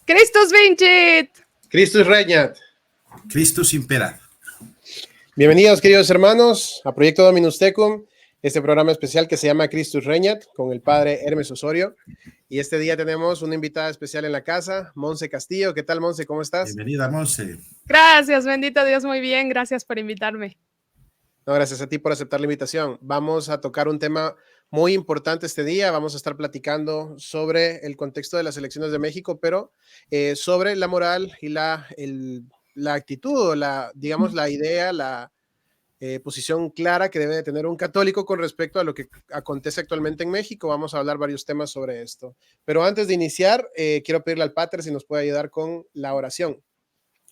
Christus vincit! Christus regnat! Christus imperat! Bienvenidos, queridos hermanos, a Proyecto Dominus Tecum, este programa especial que se llama Christus regnat, con el padre Hermes Osorio. Y este día tenemos una invitada especial en la casa, Monse Castillo. ¿Qué tal, Monse? ¿Cómo estás? Bienvenida, Monse. Gracias, bendito Dios, muy bien. Gracias por invitarme. No, gracias a ti por aceptar la invitación. Vamos a tocar un tema muy importante este día. Vamos a estar platicando sobre el contexto de las elecciones de México, pero sobre la moral y la actitud, o la idea, la posición clara que debe de tener un católico con respecto a lo que acontece actualmente en México. Vamos a hablar varios temas sobre esto. Pero antes de iniciar, quiero pedirle al Pater si nos puede ayudar con la oración.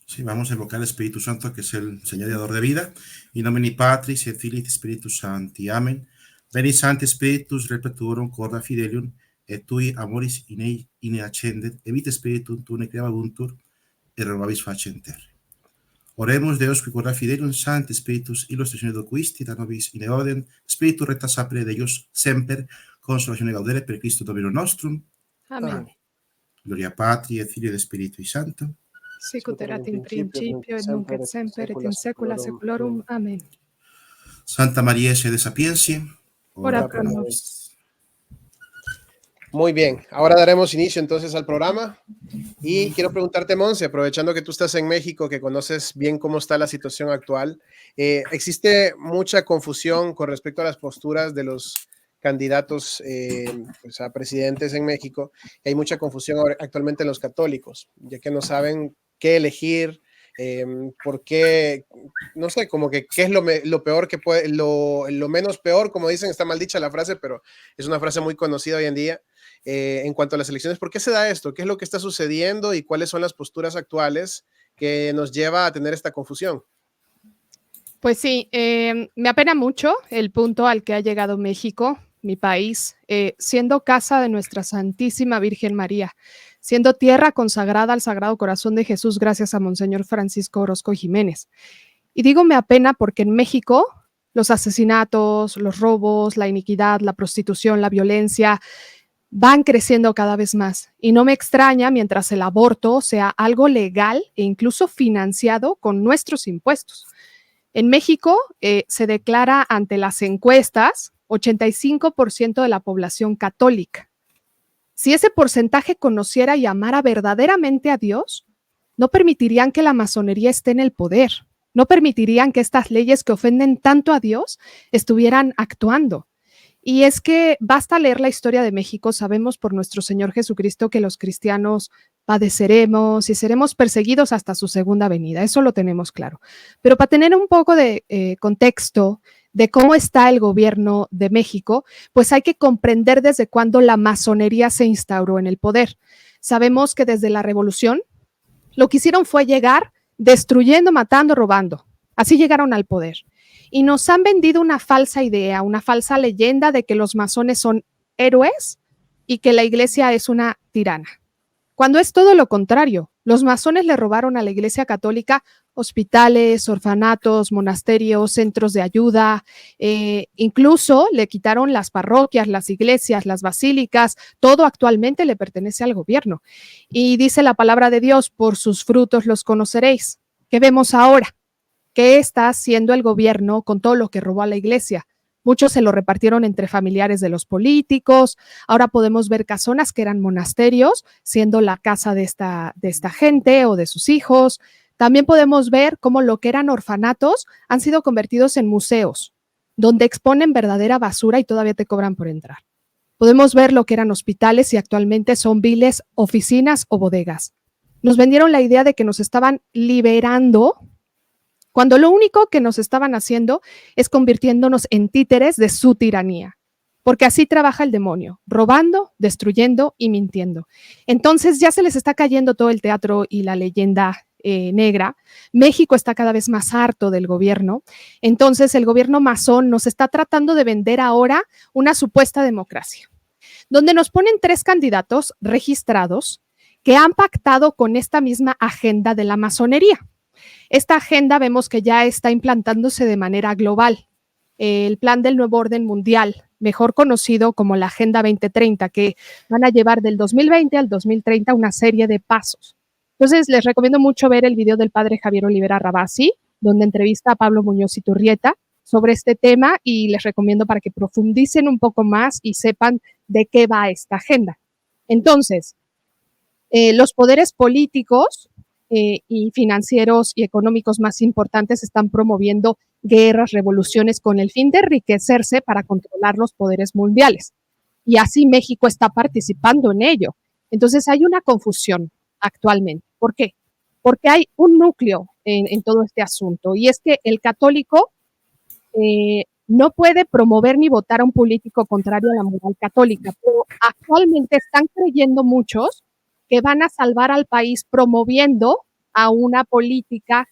Sí, vamos a invocar al Espíritu Santo, que es el Señor y Dador de vida. In nomine Patris et Filii et Spiritus Sancti. Amén. Veni Sancti Spiritus Repetuorum corda fidelium, et tui amoris in accendet, evite spiritum tune creabuntur, et robabis faciem terre. Oremus Deus qui corda fidelium Sancti Spiritus illustratione doquisti, da nobis in eodem, Spiritus recta sapere Deus semper, consolatione gaudere per Christo Domino nostrum. Amén. Gloria Patri et Filii et Spiritui Sancto. Sicut erat in principio, et nunc et semper, et in saecula saeculorum. Amén. Santa María, sede sapientia, ora pro nobis. Muy bien, ahora daremos inicio entonces al programa y quiero preguntarte, Monse, aprovechando que tú estás en México, que conoces bien cómo está la situación actual, existe mucha confusión con respecto a las posturas de los candidatos pues a presidentes en México. Hay mucha confusión actualmente en los católicos, ya que no saben qué elegir, por qué, no sé, como que qué es lo peor que puede, lo menos peor, como dicen, está mal dicha la frase, pero es una frase muy conocida hoy en día. En cuanto a las elecciones, ¿por qué se da esto? ¿Qué es lo que está sucediendo y cuáles son las posturas actuales que nos lleva a tener esta confusión? Pues sí, me apena mucho el punto al que ha llegado México, mi país, siendo casa de nuestra Santísima Virgen María, siendo tierra consagrada al Sagrado Corazón de Jesús gracias a Monseñor Francisco Orozco Jiménez. Y digo me apena porque en México los asesinatos, los robos, la iniquidad, la prostitución, la violencia van creciendo cada vez más. Y no me extraña mientras el aborto sea algo legal e incluso financiado con nuestros impuestos. En México se declara ante las encuestas 85% de la población católica. Si ese porcentaje conociera y amara verdaderamente a Dios, no permitirían que la masonería esté en el poder, no permitirían que estas leyes que ofenden tanto a Dios estuvieran actuando. Y es que basta leer la historia de México, sabemos por nuestro Señor Jesucristo que los cristianos padeceremos y seremos perseguidos hasta su segunda venida, eso lo tenemos claro. Pero para tener un poco de contexto de cómo está el gobierno de México, pues hay que comprender desde cuándo la masonería se instauró en el poder. Sabemos que desde la Revolución lo que hicieron fue llegar destruyendo, matando, robando. Así llegaron al poder. Y nos han vendido una falsa idea, una falsa leyenda de que los masones son héroes y que la iglesia es una tirana. Cuando es todo lo contrario, los masones le robaron a la Iglesia Católica hospitales, orfanatos, monasterios, centros de ayuda, incluso le quitaron las parroquias, las iglesias, las basílicas, todo actualmente le pertenece al gobierno. Y dice la palabra de Dios, por sus frutos los conoceréis. ¿Qué vemos ahora? ¿Qué está haciendo el gobierno con todo lo que robó a la iglesia? Muchos se lo repartieron entre familiares de los políticos. Ahora podemos ver casonas que eran monasterios, siendo la casa de esta gente o de sus hijos. También podemos ver cómo lo que eran orfanatos han sido convertidos en museos, donde exponen verdadera basura y todavía te cobran por entrar. Podemos ver lo que eran hospitales y actualmente son viles oficinas o bodegas. Nos vendieron la idea de que nos estaban liberando, cuando lo único que nos estaban haciendo es convirtiéndonos en títeres de su tiranía, porque así trabaja el demonio, robando, destruyendo y mintiendo. Entonces ya se les está cayendo todo el teatro y la leyenda negra. México está cada vez más harto del gobierno. Entonces el gobierno masón nos está tratando de vender ahora una supuesta democracia, donde nos ponen 3 candidatos registrados que han pactado con esta misma agenda de la masonería. Esta agenda vemos que ya está implantándose de manera global. El plan del nuevo orden mundial mejor conocido como la Agenda 2030, que van a llevar del 2020 al 2030 una serie de pasos. Entonces, les recomiendo mucho ver el video del padre Javier Olivera Rabasi, donde entrevista a Pablo Muñoz Iturrieta sobre este tema, y les recomiendo para que profundicen un poco más y sepan de qué va esta agenda. Entonces, los poderes políticos y financieros y económicos más importantes están promoviendo guerras, revoluciones con el fin de enriquecerse para controlar los poderes mundiales. Y así México está participando en ello. Entonces hay una confusión actualmente. ¿Por qué? Porque hay un núcleo en todo este asunto, y es que el católico no puede promover ni votar a un político contrario a la moral católica, pero actualmente están creyendo muchos que van a salvar al país promoviendo a una política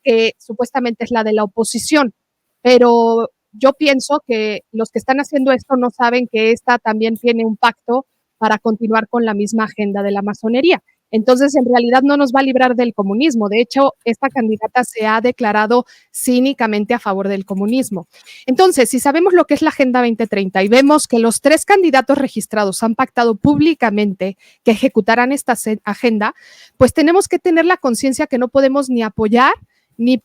que supuestamente es la de la oposición, pero yo pienso que los que están haciendo esto no saben que esta también tiene un pacto para continuar con la misma agenda de la masonería. Entonces, en realidad no nos va a librar del comunismo. De hecho, esta candidata se ha declarado cínicamente a favor del comunismo. Entonces, si sabemos lo que es la Agenda 2030 y vemos que los 3 candidatos registrados han pactado públicamente que ejecutarán esta agenda, pues tenemos que tener la conciencia que no podemos ni apoyar, ni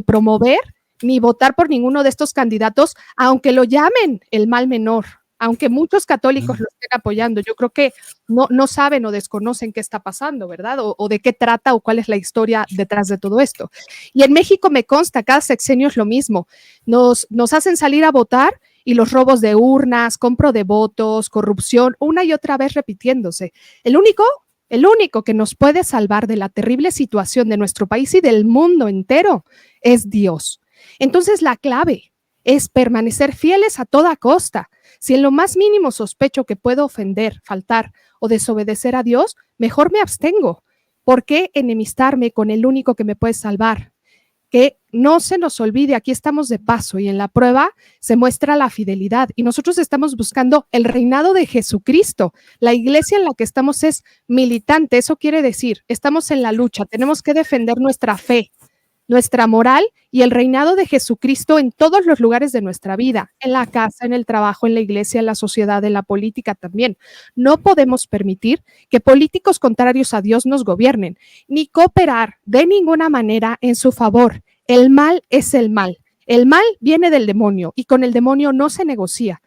promover, ni votar por ninguno de estos candidatos, aunque lo llamen el mal menor, aunque muchos católicos lo estén apoyando. Yo creo que no saben o desconocen qué está pasando, ¿verdad? O de qué trata o cuál es la historia detrás de todo esto. Y en México me consta, cada sexenio es lo mismo. Nos hacen salir a votar y los robos de urnas, compro de votos, corrupción, una y otra vez repitiéndose. El único que nos puede salvar de la terrible situación de nuestro país y del mundo entero es Dios. Entonces, la clave es permanecer fieles a toda costa. Si en lo más mínimo sospecho que puedo ofender, faltar o desobedecer a Dios, mejor me abstengo. ¿Por qué enemistarme con el único que me puede salvar? Que no se nos olvide, aquí estamos de paso y en la prueba se muestra la fidelidad, y nosotros estamos buscando el reinado de Jesucristo. La iglesia en la que estamos es militante, eso quiere decir, estamos en la lucha, tenemos que defender nuestra fe, nuestra moral y el reinado de Jesucristo en todos los lugares de nuestra vida, en la casa, en el trabajo, en la iglesia, en la sociedad, en la política también. No podemos permitir que políticos contrarios a Dios nos gobiernen, ni cooperar de ninguna manera en su favor. El mal es el mal. El mal viene del demonio y con el demonio no se negocia.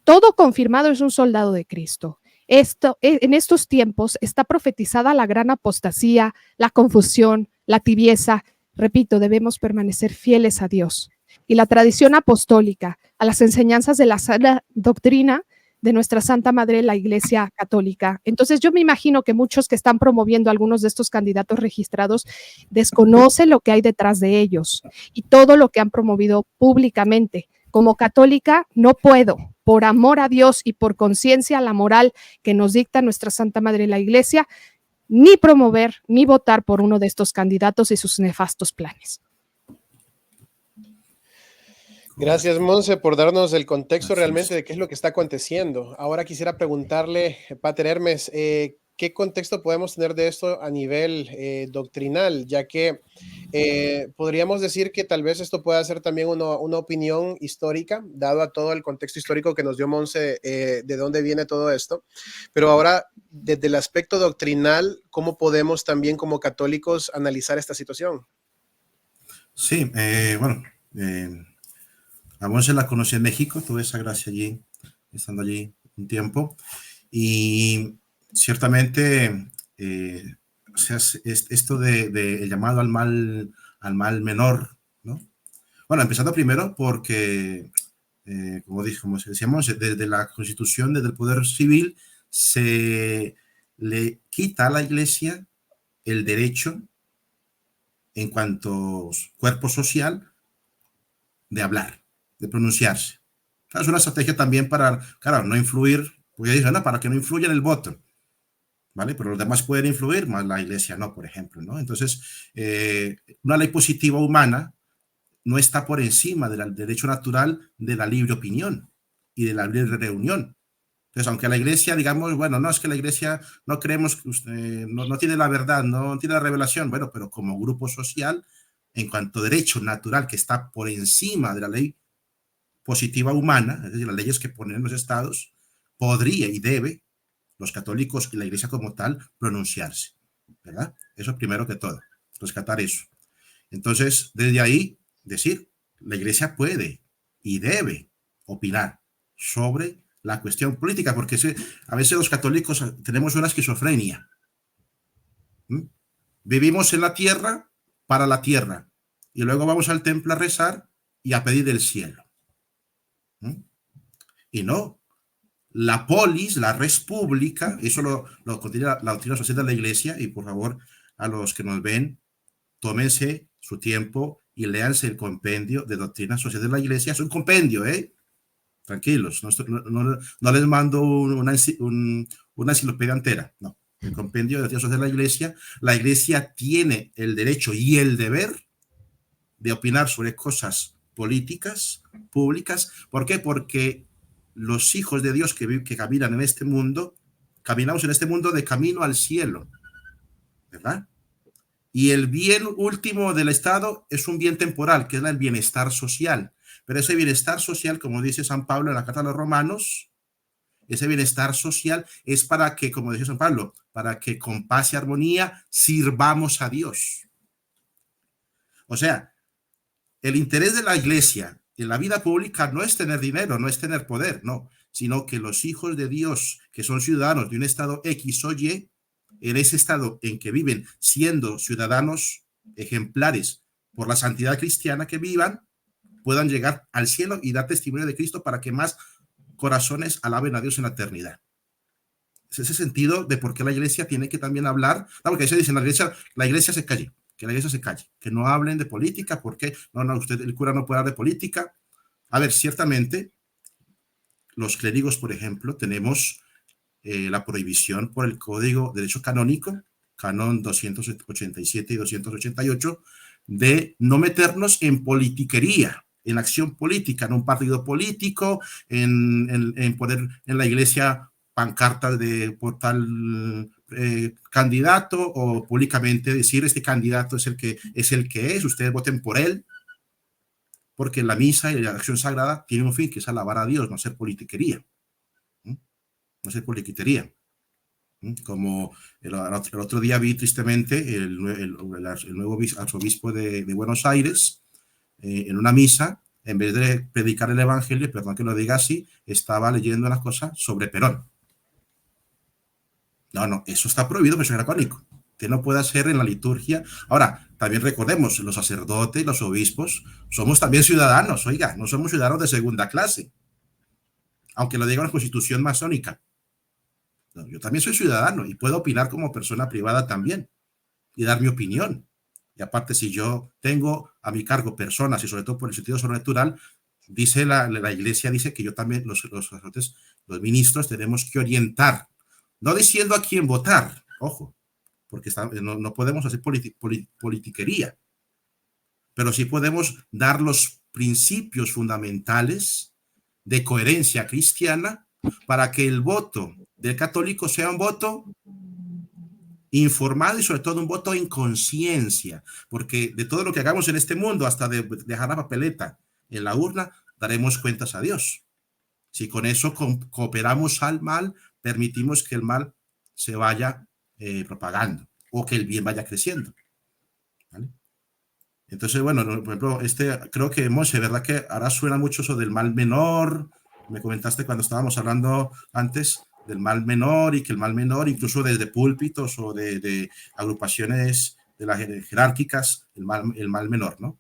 Todo confirmado es un soldado de Cristo. En estos tiempos está profetizada la gran apostasía, la confusión, la tibieza. Repito, debemos permanecer fieles a Dios y la tradición apostólica, a las enseñanzas de la sana doctrina de nuestra Santa Madre, la Iglesia Católica. Entonces, yo me imagino que muchos que están promoviendo algunos de estos candidatos registrados desconocen lo que hay detrás de ellos y todo lo que han promovido públicamente. Como católica, no puedo, por amor a Dios y por conciencia a la moral que nos dicta nuestra Santa Madre, la Iglesia, ni promover ni votar por uno de estos candidatos y sus nefastos planes. Gracias, Monse, por darnos el contexto realmente de qué es lo que está aconteciendo. Ahora quisiera preguntarle, Pater Hermes, ¿qué contexto podemos tener de esto a nivel doctrinal? Ya que podríamos decir que tal vez esto pueda ser también una opinión histórica, dado a todo el contexto histórico que nos dio Monse, de dónde viene todo esto. Pero ahora, desde el aspecto doctrinal, ¿cómo podemos también como católicos analizar esta situación? Sí, bueno, a Monse la conocí en México, tuve esa gracia allí, estando allí un tiempo, y ciertamente, o sea, esto de el llamado al mal menor, ¿no? Bueno, empezando primero porque, como decíamos, desde la Constitución, desde el Poder Civil, se le quita a la Iglesia el derecho, en cuanto cuerpo social, de hablar, de pronunciarse. Es una estrategia también para, claro, no influir, porque dicen, no, para que no influya en el voto, ¿vale? Pero los demás pueden influir, más la Iglesia no, por ejemplo, ¿no? Entonces, una ley positiva humana no está por encima del derecho natural de la libre opinión y de la libre reunión. Entonces, aunque la Iglesia, digamos, bueno, no, es que la Iglesia no creemos que usted no tiene la verdad, no tiene la revelación, bueno, pero como grupo social, en cuanto a derecho natural que está por encima de la ley positiva humana, es decir, las leyes que ponen los estados, podría y debe los católicos y la iglesia como tal pronunciarse, ¿verdad? Eso primero que todo, rescatar eso. Entonces, desde ahí, decir, la iglesia puede y debe opinar sobre la cuestión política, porque a veces los católicos tenemos una esquizofrenia. Vivimos en la tierra para la tierra y luego vamos al templo a rezar y a pedir el cielo. Y no, la polis, la res pública, eso lo contiene la doctrina social de la iglesia, y por favor, a los que nos ven, tómense su tiempo y léanse el compendio de doctrina social de la iglesia. Es un compendio, tranquilos, no les mando una enciclopedia entera, no. El compendio de doctrina social de la iglesia tiene el derecho y el deber de opinar sobre cosas políticas, públicas. ¿Por qué? Porque los hijos de Dios que caminan en este mundo, caminamos en este mundo de camino al cielo, ¿verdad? Y el bien último del Estado es un bien temporal, que es el bienestar social. Pero ese bienestar social, como dice San Pablo en la carta a los Romanos, ese bienestar social es para que, como dice San Pablo, para que con paz y armonía sirvamos a Dios. O sea, el interés de la iglesia en la vida pública no es tener dinero, no es tener poder, no, sino que los hijos de Dios, que son ciudadanos de un estado X o Y, en ese estado en que viven, siendo ciudadanos ejemplares por la santidad cristiana que vivan, puedan llegar al cielo y dar testimonio de Cristo para que más corazones alaben a Dios en la eternidad. Es ese sentido de por qué la iglesia tiene que también hablar, porque se dice, la iglesia se calle, que la iglesia se calle, que no hablen de política, porque no, usted, el cura no puede hablar de política. A ver, ciertamente, los clérigos, por ejemplo, tenemos la prohibición por el Código de Derecho Canónico, Canón 287 y 288, de no meternos en politiquería, en acción política, en un partido político, en poner en la iglesia pancartas por tal candidato, o públicamente decir este candidato es el que es, ustedes voten por él, porque la misa y la acción sagrada tienen un fin, que es alabar a Dios, no hacer politiquería. No hacer politiquería. Como el otro día vi tristemente el nuevo arzobispo de Buenos Aires, en una misa, en vez de predicar el evangelio, perdón que lo diga así, estaba leyendo una cosa sobre Perón. No, eso está prohibido, pero es dracónico. Usted no puede hacer en la liturgia. Ahora, también recordemos, los sacerdotes, los obispos, somos también ciudadanos, oiga, no somos ciudadanos de segunda clase, aunque lo diga una constitución masónica. No, yo también soy ciudadano y puedo opinar como persona privada también y dar mi opinión. Y aparte, si yo tengo a mi cargo personas, y sobre todo por el sentido sobrenatural, dice la iglesia, dice que yo también, los sacerdotes, los ministros, tenemos que orientar, no diciendo a quién votar, ojo, porque no podemos hacer politiquería, pero sí podemos dar los principios fundamentales de coherencia cristiana para que el voto del católico sea un voto informado y sobre todo un voto en conciencia, porque de todo lo que hagamos en este mundo, hasta de dejar la papeleta en la urna, daremos cuentas a Dios. Si con eso cooperamos al mal, permitimos que el mal se vaya propagando o que el bien vaya creciendo. ¿Vale? Entonces, bueno, por ejemplo, creo que Monse, ¿verdad que ahora suena mucho eso del mal menor? Me comentaste cuando estábamos hablando antes del mal menor, y que el mal menor, incluso desde púlpitos o de agrupaciones de las jerárquicas, el mal menor, ¿no?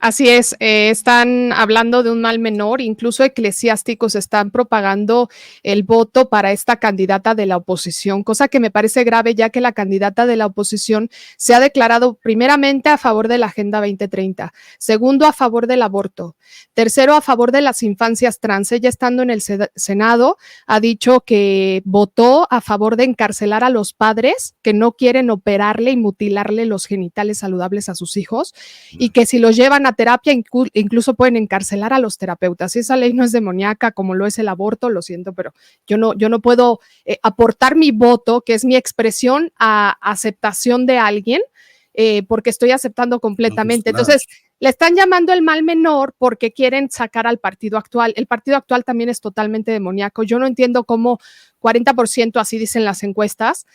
Así es, están hablando de un mal menor, incluso eclesiásticos están propagando el voto para esta candidata de la oposición, cosa que me parece grave, ya que la candidata de la oposición se ha declarado primeramente a favor de la Agenda 2030, segundo a favor del aborto, tercero a favor de las infancias trans. Ella, estando en el Senado, ha dicho que votó a favor de encarcelar a los padres que no quieren operarle y mutilarle los genitales saludables a sus hijos, y que si los llevan a terapia incluso pueden encarcelar a los terapeutas. Si esa ley no es demoníaca como lo es el aborto, lo siento, pero yo no puedo aportar mi voto, que es mi expresión a aceptación de alguien, porque estoy aceptando completamente. Entonces, Le están llamando el mal menor porque quieren sacar al partido actual. El partido actual también es totalmente demoníaco. Yo no entiendo cómo 40%, así dicen las encuestas,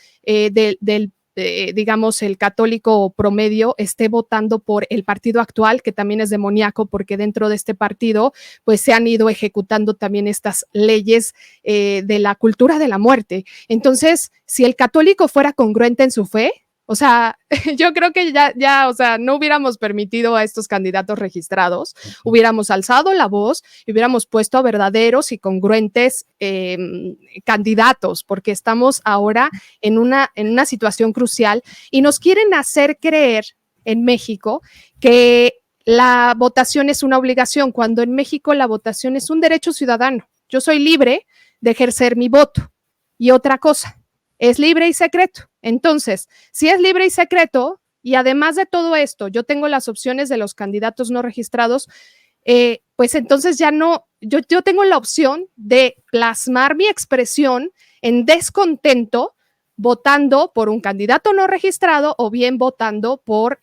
digamos, el católico promedio esté votando por el partido actual, que también es demoníaco, porque dentro de este partido, pues se han ido ejecutando también estas leyes de la cultura de la muerte. Entonces, si el católico fuera congruente en su fe, o sea, yo creo que ya, o sea, no hubiéramos permitido a estos candidatos registrados, hubiéramos alzado la voz y hubiéramos puesto a verdaderos y congruentes candidatos, porque estamos ahora en una situación crucial y nos quieren hacer creer en México que la votación es una obligación, cuando en México la votación es un derecho ciudadano. Yo soy libre de ejercer mi voto. Y otra cosa, es libre y secreto. Entonces, si es libre y secreto, y además de todo esto, yo tengo las opciones de los candidatos no registrados, pues entonces ya no, yo tengo la opción de plasmar mi expresión en descontento votando por un candidato no registrado o bien votando por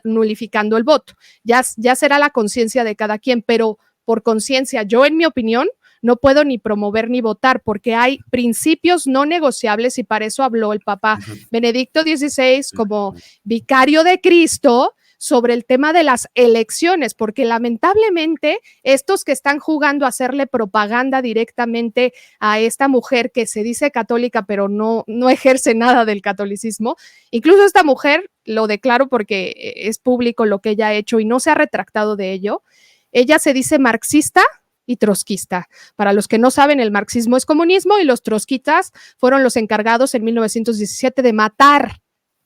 nulificando el voto. Ya será la conciencia de cada quien, pero por conciencia, yo en mi opinión, no puedo ni promover ni votar porque hay principios no negociables y para eso habló el Papa Benedicto XVI como vicario de Cristo sobre el tema de las elecciones, porque lamentablemente estos que están jugando a hacerle propaganda directamente a esta mujer que se dice católica pero no ejerce nada del catolicismo, incluso esta mujer, lo declaro porque es público lo que ella ha hecho y no se ha retractado de ello, ella se dice marxista y trotskista. Para los que no saben, el marxismo es comunismo y los trotskistas fueron los encargados en 1917 de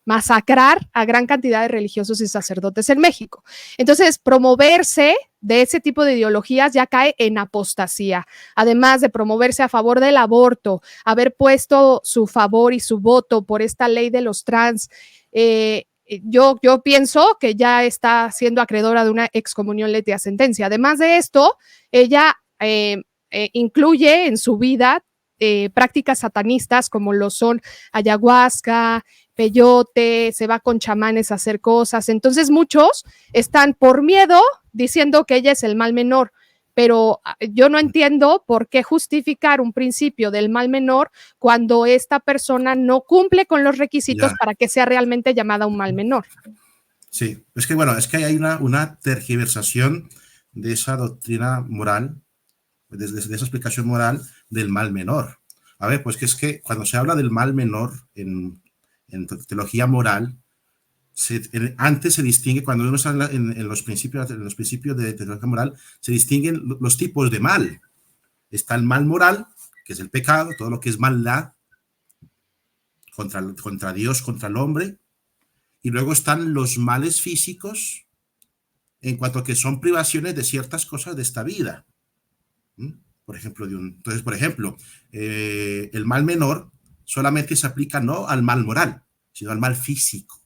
masacrar a gran cantidad de religiosos y sacerdotes en México. Entonces, promoverse de ese tipo de ideologías ya cae en apostasía. Además de promoverse a favor del aborto, haber puesto su favor y su voto por esta ley de los trans, yo pienso que ya está siendo acreedora de una excomunión letea sentencia. Además de esto, ella incluye en su vida prácticas satanistas como lo son ayahuasca, peyote, se va con chamanes a hacer cosas. Entonces muchos están por miedo diciendo que ella es el mal menor, pero yo no entiendo por qué justificar un principio del mal menor cuando esta persona no cumple con los requisitos para que sea realmente llamada un mal menor. Sí, es que bueno, es que hay una tergiversación de esa doctrina moral, de esa explicación moral del mal menor. A ver, pues que es que cuando se habla del mal menor en teología moral, antes se distingue, cuando uno está en los principios de teología moral, se distinguen los tipos de mal. Está el mal moral, que es el pecado, todo lo que es maldad contra Dios, contra el hombre, y luego están los males físicos, en cuanto a que son privaciones de ciertas cosas de esta vida. Por ejemplo, el mal menor solamente se aplica no al mal moral, sino al mal físico.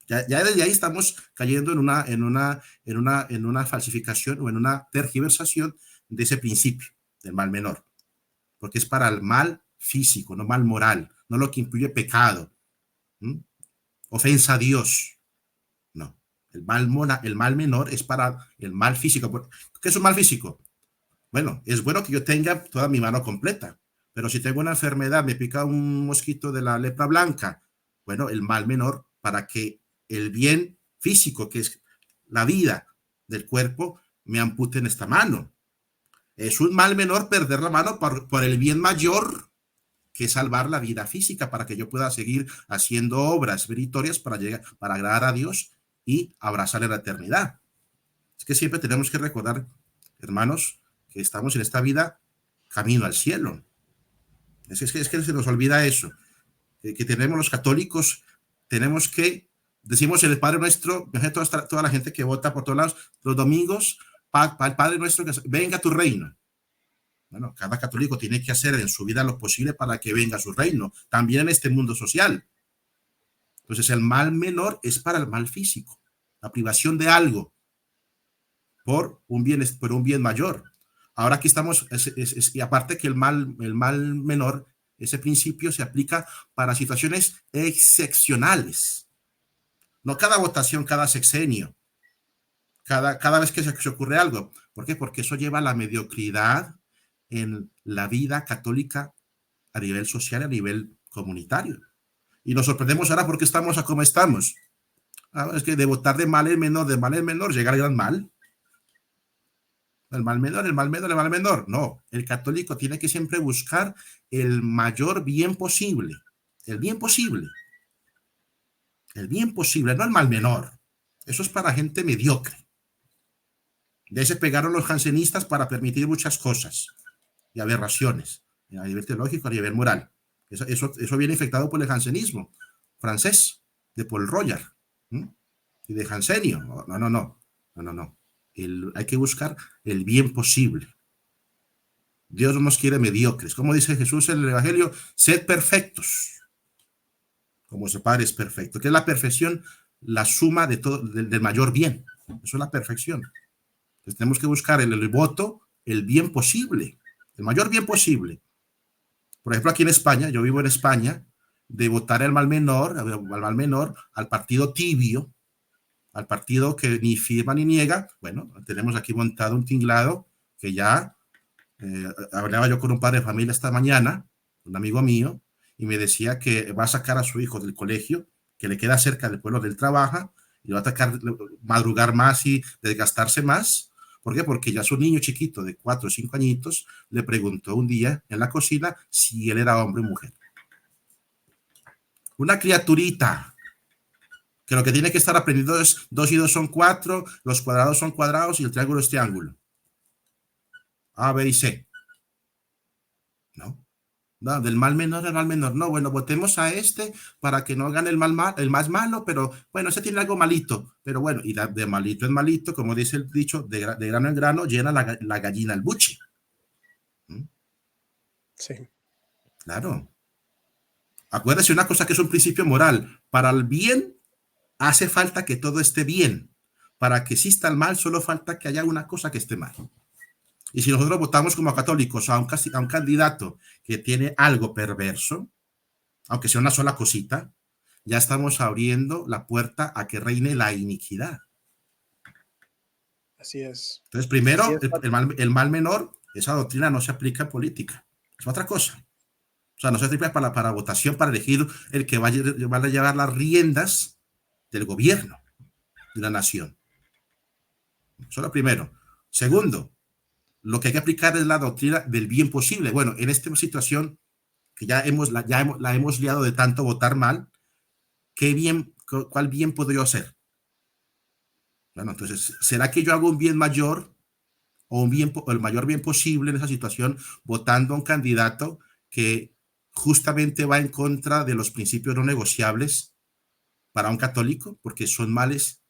Ya desde ahí estamos cayendo en una falsificación o en una tergiversación de ese principio del mal menor, porque es para el mal físico, no mal moral, no lo que incluye pecado, ofensa a Dios. No, el mal menor es para el mal físico. ¿Qué es un mal físico? Bueno, es bueno que yo tenga toda mi mano completa, pero si tengo una enfermedad, me pica un mosquito de la lepra blanca, bueno, el mal menor para que el bien físico, que es la vida del cuerpo, me amputen esta mano. Es un mal menor perder la mano por el bien mayor, que es salvar la vida física para que yo pueda seguir haciendo obras meritorias para agradar a Dios y abrazarle la eternidad. Es que siempre tenemos que recordar, hermanos, que estamos en esta vida camino al cielo. Es que se nos olvida eso, que tenemos los católicos, tenemos que decimos en el Padre Nuestro, toda la gente que vota por todos lados, los domingos, el Padre Nuestro, que venga tu reino. Bueno, cada católico tiene que hacer en su vida lo posible para que venga su reino, también en este mundo social. Entonces, el mal menor es para el mal físico, la privación de algo por un bien mayor. Ahora aquí estamos, y aparte que el mal menor, ese principio se aplica para situaciones excepcionales. No cada votación, cada sexenio. cada vez que se ocurre algo. ¿Por qué? Porque eso lleva a la mediocridad en la vida católica a nivel social, a nivel comunitario. Y nos sorprendemos ahora porque estamos a como estamos. Es que de votar de mal en menor, llega el gran mal. El mal menor, el mal menor, el mal menor. No, el católico tiene que siempre buscar el mayor bien posible. El bien posible. El bien posible, no el mal menor. Eso es para gente mediocre. De ahí se pegaron los jansenistas para permitir muchas cosas y aberraciones, a nivel teológico, a nivel moral. Eso viene infectado por el jansenismo francés, de Paul Royal, ¿m? Y de Jansenio. No. Hay que buscar el bien posible. Dios no nos quiere mediocres. Como dice Jesús en el Evangelio, sed perfectos, como su Padre es perfecto. ¿Qué es la perfección? La suma de todo, del mayor bien. Eso es la perfección. Entonces tenemos que buscar en el voto el bien posible, el mayor bien posible. Por ejemplo, aquí en España, yo vivo en España, de votar al mal menor, al partido tibio, al partido que ni firma ni niega. Bueno, tenemos aquí montado un tinglado que ya hablaba yo con un padre de familia esta mañana, un amigo mío, y me decía que va a sacar a su hijo del colegio, que le queda cerca del pueblo del trabajo, y va a atacar, madrugar más y desgastarse más. ¿Por qué? Porque ya su niño chiquito de 4 o 5 añitos le preguntó un día en la cocina si él era hombre o mujer. Una criaturita que lo que tiene que estar aprendiendo es 2 y 2 son 4, los cuadrados son cuadrados y el triángulo es triángulo. A, B y C. No, del mal menor al mal menor. No, bueno, votemos a este para que no gane el más malo, pero bueno, ese tiene algo malito. Pero bueno, y de malito en malito, como dice el dicho, de grano en grano, llena la gallina el buche. ¿Mm? Sí. Claro. Acuérdese una cosa que es un principio moral. Para el bien hace falta que todo esté bien. Para que exista el mal, solo falta que haya una cosa que esté mal. Y si nosotros votamos como católicos a un candidato que tiene algo perverso, aunque sea una sola cosita, ya estamos abriendo la puerta a que reine la iniquidad. Así es. Entonces, primero, el mal menor, esa doctrina no se aplica en política. Es otra cosa. O sea, no se aplica para votación, para elegir el que va a llevar las riendas del gobierno de la nación. Eso es lo primero. Segundo, lo que hay que aplicar es la doctrina del bien posible. Bueno, en esta situación que la hemos liado de tanto votar mal, ¿cuál bien podría hacer? Bueno, entonces, ¿será que yo hago un bien mayor o el mayor bien posible en esa situación votando a un candidato que justamente va en contra de los principios no negociables para un católico? Porque son males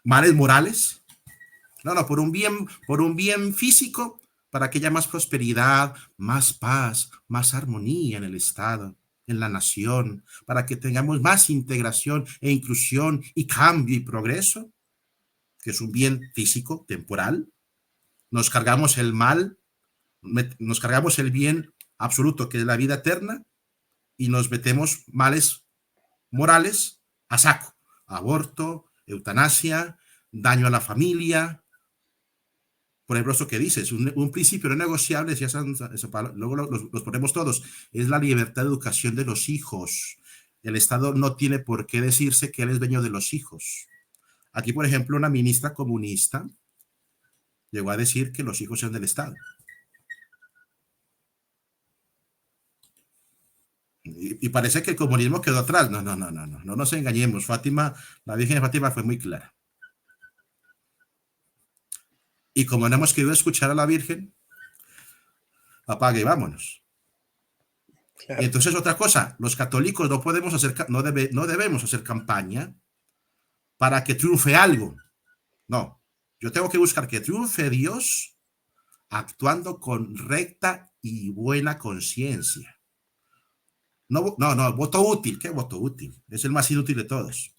morales. No, por un bien físico, para que haya más prosperidad, más paz, más armonía en el Estado, en la nación, para que tengamos más integración e inclusión y cambio y progreso, que es un bien físico, temporal. Nos cargamos el mal, nos cargamos el bien absoluto, que es la vida eterna, y nos metemos males morales a saco. Aborto, eutanasia, daño a la familia. Por ejemplo, eso que dices, un principio no negociable, luego los ponemos todos, es la libertad de educación de los hijos. El Estado no tiene por qué decirse que él es dueño de los hijos. Aquí, por ejemplo, una ministra comunista llegó a decir que los hijos son del Estado. Y parece que el comunismo quedó atrás. No nos engañemos. La Virgen de Fátima fue muy clara. Y como no hemos querido escuchar a la Virgen, apague y vámonos. Claro. Y entonces otra cosa, los católicos no debemos hacer campaña para que triunfe algo. No, yo tengo que buscar que triunfe Dios actuando con recta y buena conciencia. No, voto útil. ¿Qué voto útil? Es el más inútil de todos.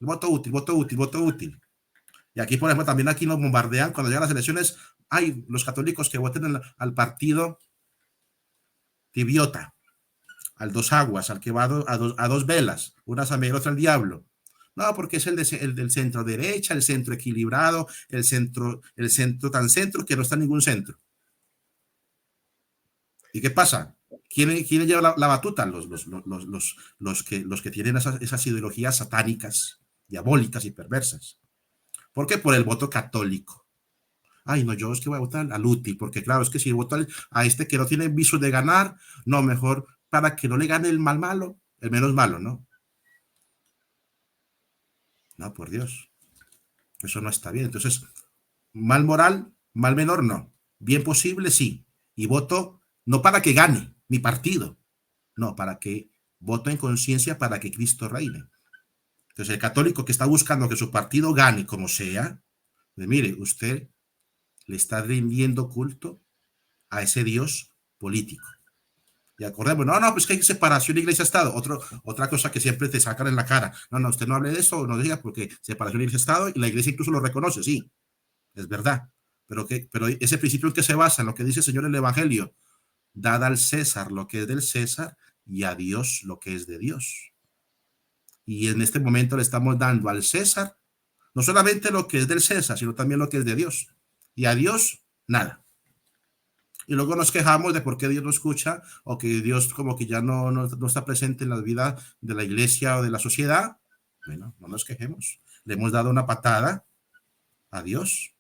Voto útil. Y aquí, por ejemplo, también aquí nos bombardean cuando llegan las elecciones. Hay los católicos que voten al partido tibiota, al Dos Aguas, al que va a dos velas, una San Miguel, otra al diablo. No, porque es el del centro derecha, el centro equilibrado, el centro tan centro que no está en ningún centro. ¿Y qué pasa? ¿Quién lleva la batuta? Los que tienen esas ideologías satánicas, diabólicas y perversas. ¿Por qué? Por el voto católico. Ay, no, yo es que voy a votar al útil, porque claro, es que si voto a este que no tiene visos de ganar, no, mejor para que no le gane el mal malo, el menos malo, ¿no? No, por Dios, eso no está bien. Entonces, mal moral, mal menor, no. Bien posible, sí. Y voto no para que gane mi partido, no, para que voto en conciencia para que Cristo reine. Entonces, el católico que está buscando que su partido gane como sea, pues mire, usted le está rindiendo culto a ese Dios político. Y acordemos, no, pues que hay separación iglesia-estado. Otra cosa que siempre te sacan en la cara. No, usted no hable de eso, no diga, porque separación iglesia-estado y la iglesia incluso lo reconoce, sí, es verdad. Pero ese principio en que se basa, en lo que dice el Señor en el Evangelio, dad al César lo que es del César y a Dios lo que es de Dios. Y en este momento le estamos dando al César no solamente lo que es del César, sino también lo que es de Dios. Y a Dios, nada. Y luego nos quejamos de por qué Dios no escucha o que Dios como que ya no está presente en la vida de la iglesia o de la sociedad. Bueno, no nos quejemos. Le hemos dado una patada a Dios.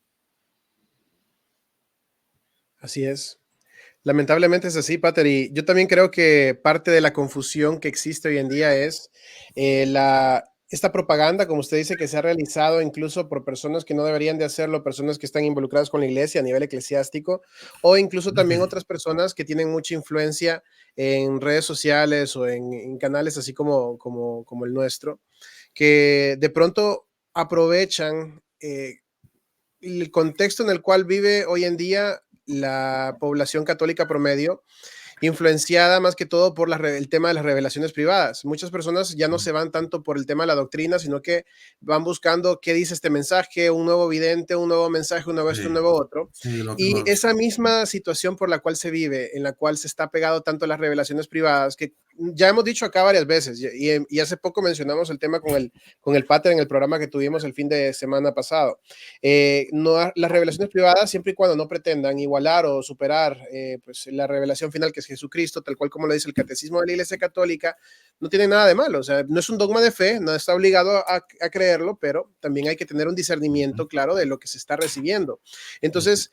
Así es. Lamentablemente es así, Pater, y yo también creo que parte de la confusión que existe hoy en día es esta propaganda, como usted dice, que se ha realizado incluso por personas que no deberían de hacerlo, personas que están involucradas con la iglesia a nivel eclesiástico, o incluso también otras personas que tienen mucha influencia en redes sociales o en canales así como el nuestro, que de pronto aprovechan el contexto en el cual vive hoy en día la población católica promedio, influenciada más que todo por el tema de las revelaciones privadas. Muchas personas ya no se van tanto por el tema de la doctrina, sino que van buscando qué dice este mensaje, un nuevo vidente, un nuevo mensaje, un nuevo esto, un nuevo otro. Sí, Y esa misma situación por la cual se vive, en la cual se está pegado tanto a las revelaciones privadas, que ya hemos dicho acá varias veces, y hace poco mencionamos el tema con el Pater en el programa que tuvimos el fin de semana pasado. Las revelaciones privadas, siempre y cuando no pretendan igualar o superar pues, la revelación final, que es Jesucristo, tal cual como lo dice el Catecismo de la Iglesia Católica, no tiene nada de malo. O sea, no es un dogma de fe, no está obligado a creerlo, pero también hay que tener un discernimiento claro de lo que se está recibiendo. Entonces,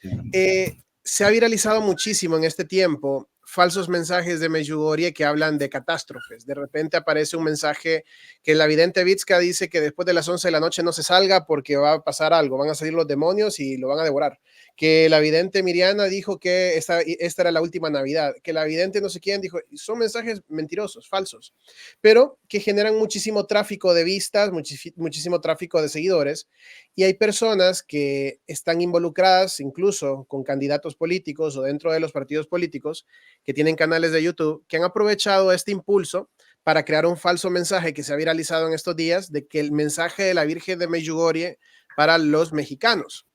se ha viralizado muchísimo en este tiempo falsos mensajes de Medjugorje que hablan de catástrofes. De repente aparece un mensaje que la vidente Vitska dice que después de las 11 de la noche no se salga porque va a pasar algo, van a salir los demonios y lo van a devorar. Que la vidente Miriana dijo que esta era la última Navidad, que la vidente no sé quién dijo, son mensajes mentirosos, falsos, pero que generan muchísimo tráfico de vistas, muchísimo tráfico de seguidores, y hay personas que están involucradas incluso con candidatos políticos o dentro de los partidos políticos que tienen canales de YouTube, que han aprovechado este impulso para crear un falso mensaje que se ha viralizado en estos días de que el mensaje de la Virgen de Medjugorje para los mexicanos.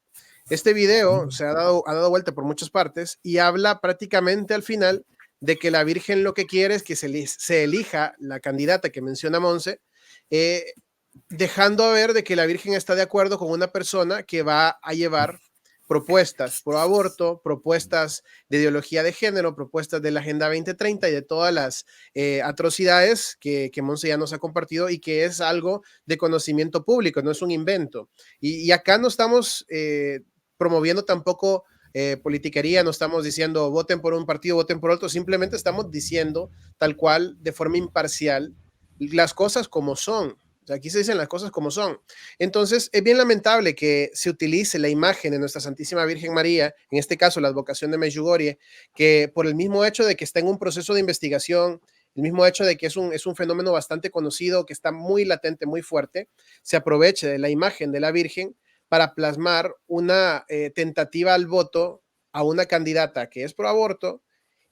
Este video se ha dado vuelta por muchas partes y habla prácticamente al final de que la Virgen lo que quiere es que se elija la candidata que menciona Monse, dejando ver de que la Virgen está de acuerdo con una persona que va a llevar propuestas pro aborto, propuestas de ideología de género, propuestas de la Agenda 2030 y de todas las atrocidades que Monse ya nos ha compartido y que es algo de conocimiento público, no es un invento. Y acá no estamos promoviendo tampoco politiquería, no estamos diciendo voten por un partido, voten por otro, simplemente estamos diciendo tal cual, de forma imparcial, las cosas como son. O sea, aquí se dicen las cosas como son. Entonces, es bien lamentable que se utilice la imagen de nuestra Santísima Virgen María, en este caso la advocación de Medjugorje, que por el mismo hecho de que está en un proceso de investigación, el mismo hecho de que es un fenómeno bastante conocido, que está muy latente, muy fuerte, se aproveche de la imagen de la Virgen para plasmar una tentativa al voto a una candidata que es pro aborto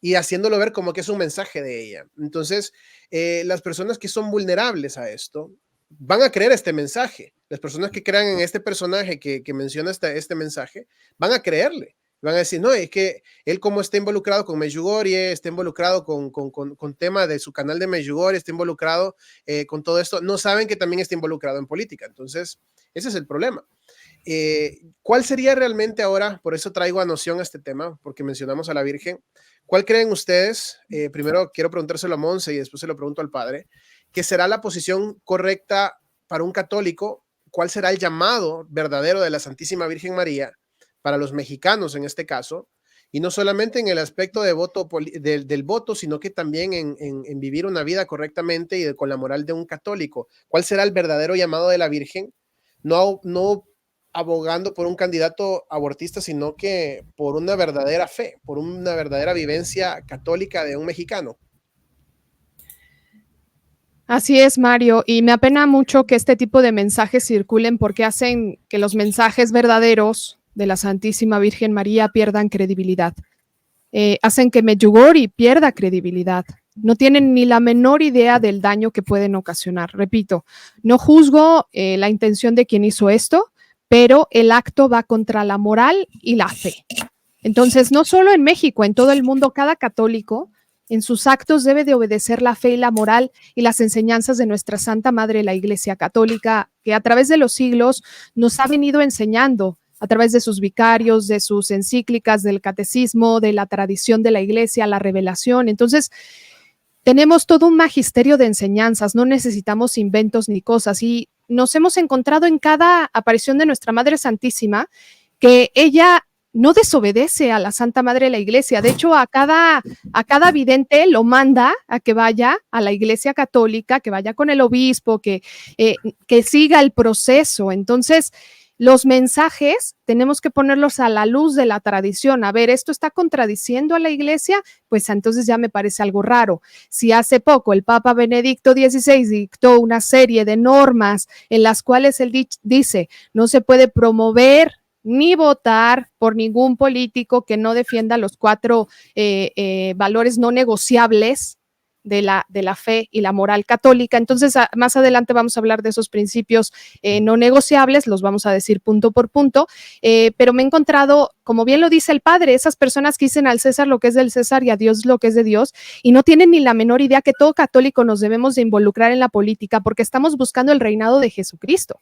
y haciéndolo ver como que es un mensaje de ella. Entonces, las personas que son vulnerables a esto van a creer este mensaje. Las personas que crean en este personaje que menciona este mensaje van a creerle. Van a decir, no, es que él como está involucrado con Medjugorje, está involucrado con tema de su canal de Medjugorje, está involucrado con todo esto, no saben que también está involucrado en política. Entonces, ese es el problema. ¿Cuál sería realmente ahora, por eso traigo a noción este tema, porque mencionamos a la Virgen, cuál creen ustedes, primero quiero preguntárselo a Monse y después se lo pregunto al padre, que será la posición correcta para un católico? ¿Cuál será el llamado verdadero de la Santísima Virgen María para los mexicanos en este caso? Y no solamente en el aspecto de voto, del voto, sino que también en vivir una vida correctamente y con la moral de un católico. ¿Cuál será el verdadero llamado de la Virgen? No abogando por un candidato abortista, sino que por una verdadera fe, por una verdadera vivencia católica de un mexicano. Así es, Mario, y me apena mucho que este tipo de mensajes circulen porque hacen que los mensajes verdaderos de la Santísima Virgen María pierdan credibilidad. Hacen que Medjugorje pierda credibilidad. No tienen ni la menor idea del daño que pueden ocasionar. Repito, no juzgo la intención de quien hizo esto, pero el acto va contra la moral y la fe. Entonces, no solo en México, en todo el mundo, cada católico en sus actos debe de obedecer la fe y la moral y las enseñanzas de nuestra Santa Madre, la Iglesia Católica, que a través de los siglos nos ha venido enseñando a través de sus vicarios, de sus encíclicas, del catecismo, de la tradición de la Iglesia, la revelación. Entonces, tenemos todo un magisterio de enseñanzas, no necesitamos inventos ni cosas, y nos hemos encontrado en cada aparición de nuestra Madre Santísima que ella no desobedece a la Santa Madre de la Iglesia. De hecho, a cada vidente lo manda a que vaya a la Iglesia Católica, que vaya con el obispo, que siga el proceso. Entonces, los mensajes tenemos que ponerlos a la luz de la tradición. A ver, ¿esto está contradiciendo a la Iglesia? Pues entonces ya me parece algo raro. Si hace poco el Papa Benedicto XVI dictó una serie de normas en las cuales él dice no se puede promover ni votar por ningún político que no defienda los 4 valores no negociables de la fe y la moral católica. Entonces, más adelante vamos a hablar de esos principios no negociables, los vamos a decir punto por punto, pero me he encontrado, como bien lo dice el padre, esas personas que dicen al César lo que es del César y a Dios lo que es de Dios, y no tienen ni la menor idea que todo católico nos debemos de involucrar en la política porque estamos buscando el reinado de Jesucristo.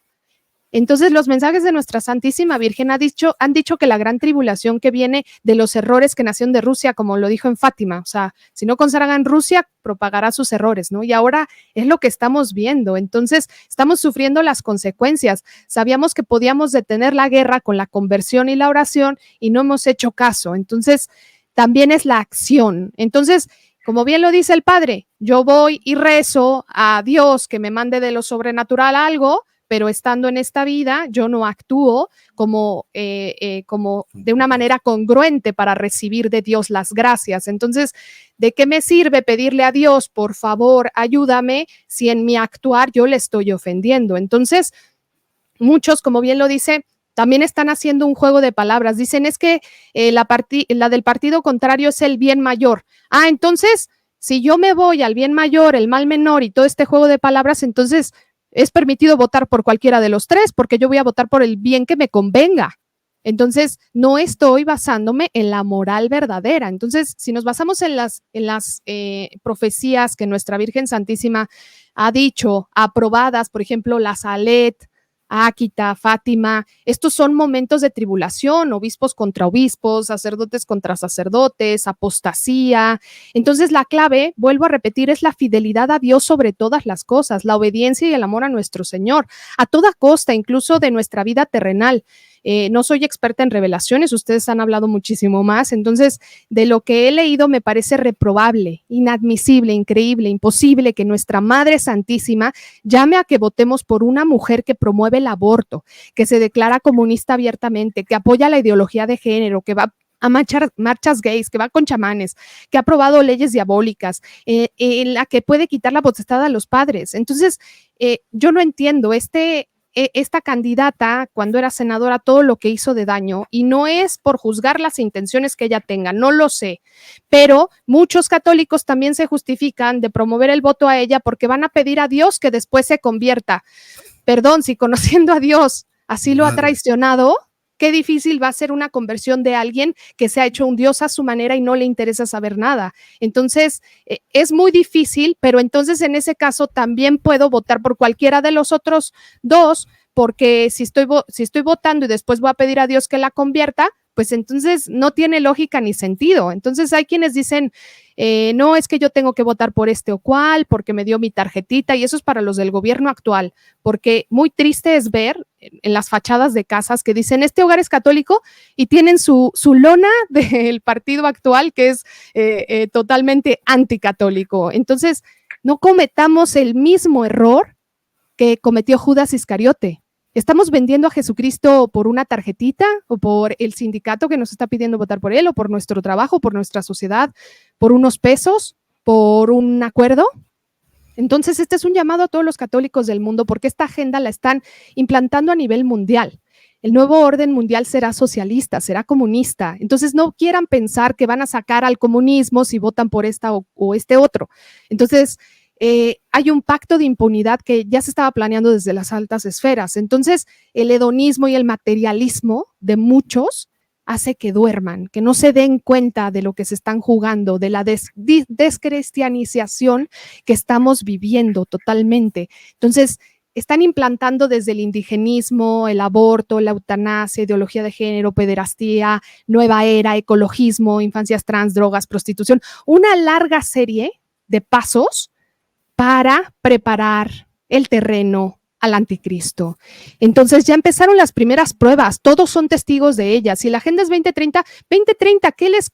Entonces, los mensajes de nuestra Santísima Virgen han dicho que la gran tribulación que viene de los errores que nacieron de Rusia, como lo dijo en Fátima, o sea, si no consagran Rusia, propagará sus errores, ¿no? Y ahora es lo que estamos viendo. Entonces, estamos sufriendo las consecuencias. Sabíamos que podíamos detener la guerra con la conversión y la oración y no hemos hecho caso. Entonces, también es la acción. Entonces, como bien lo dice el padre, yo voy y rezo a Dios que me mande de lo sobrenatural algo, pero estando en esta vida yo no actúo como de una manera congruente para recibir de Dios las gracias. Entonces, ¿de qué me sirve pedirle a Dios, por favor, ayúdame, si en mi actuar yo le estoy ofendiendo? Entonces, muchos, como bien lo dice, también están haciendo un juego de palabras. Dicen, es que la del partido contrario es el bien mayor. Entonces, si yo me voy al bien mayor, el mal menor y todo este juego de palabras, entonces es permitido votar por cualquiera de los 3 porque yo voy a votar por el bien que me convenga. Entonces, no estoy basándome en la moral verdadera. Entonces, si nos basamos en las profecías que nuestra Virgen Santísima ha dicho, aprobadas, por ejemplo, la Salet, Áquita, Fátima, estos son momentos de tribulación, obispos contra obispos, sacerdotes contra sacerdotes, apostasía. Entonces la clave, vuelvo a repetir, es la fidelidad a Dios sobre todas las cosas, la obediencia y el amor a nuestro Señor, a toda costa, incluso de nuestra vida terrenal. No soy experta en revelaciones, ustedes han hablado muchísimo más, entonces de lo que he leído me parece reprobable, inadmisible, increíble, imposible que nuestra Madre Santísima llame a que votemos por una mujer que promueve el aborto, que se declara comunista abiertamente, que apoya la ideología de género, que va a marchas gays, que va con chamanes, que ha aprobado leyes diabólicas, en la que puede quitar la potestad a los padres. Entonces, yo no entiendo esta candidata, cuando era senadora, todo lo que hizo de daño, y no es por juzgar las intenciones que ella tenga, no lo sé, pero muchos católicos también se justifican de promover el voto a ella porque van a pedir a Dios que después se convierta. Perdón, si conociendo a Dios así lo ha traicionado, qué difícil va a ser una conversión de alguien que se ha hecho un Dios a su manera y no le interesa saber nada. Entonces, es muy difícil, pero entonces en ese caso también puedo votar por cualquiera de los otros dos, porque si estoy votando y después voy a pedir a Dios que la convierta, pues entonces no tiene lógica ni sentido. Entonces hay quienes dicen, no, es que yo tengo que votar por este o cual, porque me dio mi tarjetita, y eso es para los del gobierno actual, porque muy triste es ver en las fachadas de casas que dicen, este hogar es católico, y tienen su lona del partido actual que es totalmente anticatólico. Entonces, no cometamos el mismo error que cometió Judas Iscariote. ¿Estamos vendiendo a Jesucristo por una tarjetita o por el sindicato que nos está pidiendo votar por él o por nuestro trabajo, por nuestra sociedad, por unos pesos, por un acuerdo? Entonces, este es un llamado a todos los católicos del mundo porque esta agenda la están implantando a nivel mundial. El nuevo orden mundial será socialista, será comunista. Entonces, no quieran pensar que van a sacar al comunismo si votan por esta o este otro. Entonces, hay un pacto de impunidad que ya se estaba planeando desde las altas esferas. Entonces, el hedonismo y el materialismo de muchos hace que duerman, que no se den cuenta de lo que se están jugando, de la descristianización que estamos viviendo totalmente. Entonces, están implantando desde el indigenismo, el aborto, la eutanasia, ideología de género, pederastía, nueva era, ecologismo, infancias trans, drogas, prostitución, una larga serie de pasos para preparar el terreno al anticristo. Entonces ya empezaron las primeras pruebas, todos son testigos de ellas. Si la agenda es 2030, ¿qué les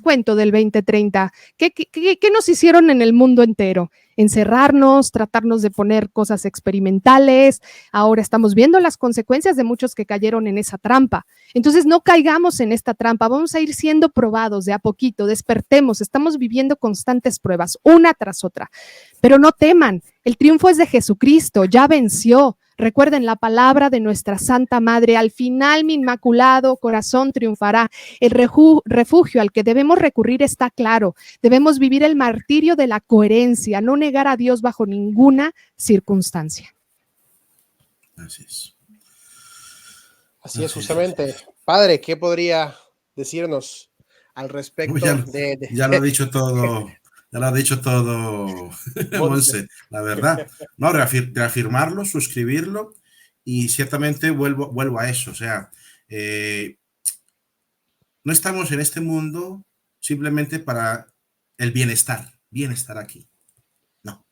cuento del 2030? ¿Qué nos hicieron en el mundo entero? Encerrarnos, tratarnos de poner cosas experimentales. Ahora estamos viendo las consecuencias de muchos que cayeron en esa trampa. Entonces no caigamos en esta trampa, vamos a ir siendo probados de a poquito, despertemos, estamos viviendo constantes pruebas, una tras otra. Pero no teman, el triunfo es de Jesucristo, ya venció. Recuerden la palabra de nuestra Santa Madre, al final mi inmaculado corazón triunfará. El refugio al que debemos recurrir está claro. Debemos vivir el martirio de la coherencia, no negar a Dios bajo ninguna circunstancia. Así es. Así es, justamente. Padre, ¿qué podría decirnos al respecto ya lo ha dicho todo? Ya lo ha dicho todo, Monse, la verdad. No, reafirmarlo, suscribirlo, y ciertamente vuelvo a eso. O sea, no estamos en este mundo simplemente para el bienestar aquí. No.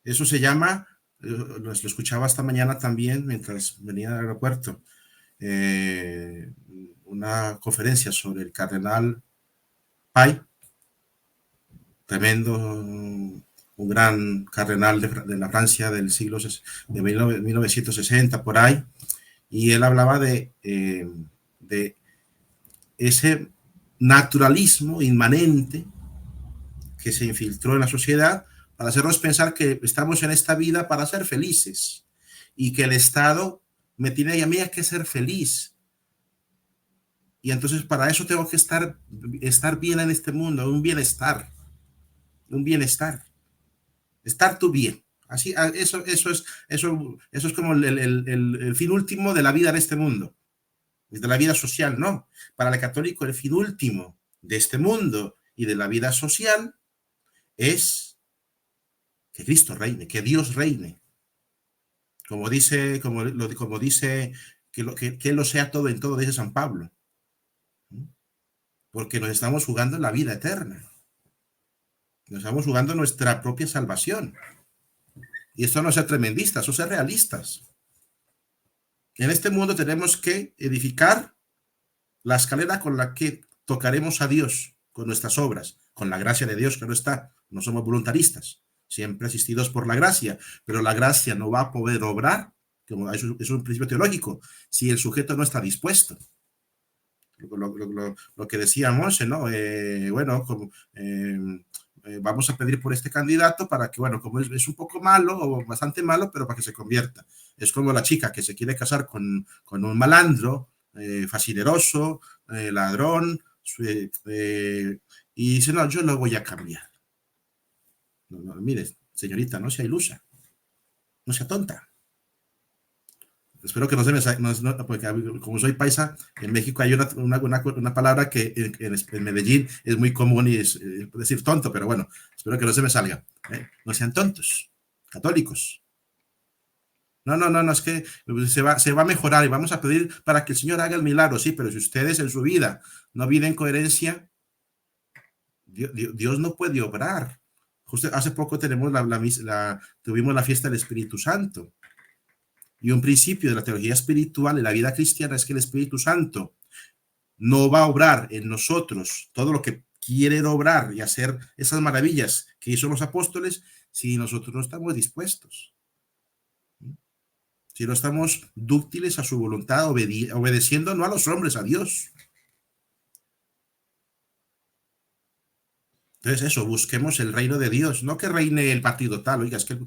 Eso se llama, lo escuchaba esta mañana también mientras venía al aeropuerto, una conferencia sobre el cardenal Pay, tremendo, un gran cardenal de la Francia del siglo de 1960 por ahí, y él hablaba de ese naturalismo inmanente que se infiltró en la sociedad para hacernos pensar que estamos en esta vida para ser felices y que el Estado me tiene a mí que ser feliz. Y entonces para eso tengo que estar bien en este mundo, un bienestar, estar tú bien. Así, eso es como el fin último de la vida en este mundo, de la vida social, no. Para el católico el fin último de este mundo y de la vida social es que Cristo reine, que Dios reine. Como dice que Él lo sea todo en todo, dice San Pablo. Porque nos estamos jugando la vida eterna. Nos estamos jugando nuestra propia salvación. Y esto no es ser tremendistas, eso es ser realistas. En este mundo tenemos que edificar la escalera con la que tocaremos a Dios con nuestras obras, con la gracia de Dios, que no está. No somos voluntaristas, siempre asistidos por la gracia, pero la gracia no va a poder obrar, como es un principio teológico, si el sujeto no está dispuesto. Lo que decía Monse, ¿no? Vamos a pedir por este candidato para que, bueno, como es un poco malo o bastante malo, pero para que se convierta. Es como la chica que se quiere casar con un malandro, facineroso, ladrón, y dice, no, yo lo voy a cambiar. No, mire, señorita, no sea ilusa, no sea tonta. Espero que no se me salga, porque como soy paisa, en México hay una palabra que en Medellín es muy común y es decir tonto, pero bueno, espero que no se me salga. No sean tontos, católicos. No, es que se va a mejorar y vamos a pedir para que el Señor haga el milagro, sí, pero si ustedes en su vida no viven en coherencia, Dios no puede obrar. Justo hace poco tuvimos la fiesta del Espíritu Santo. Y un principio de la teología espiritual en la vida cristiana es que el Espíritu Santo no va a obrar en nosotros todo lo que quiere obrar y hacer esas maravillas que hizo los apóstoles si nosotros no estamos dispuestos. Si no estamos dúctiles a su voluntad, obedeciendo no a los hombres, a Dios. Entonces eso, busquemos el reino de Dios, no que reine el partido tal, oiga, es que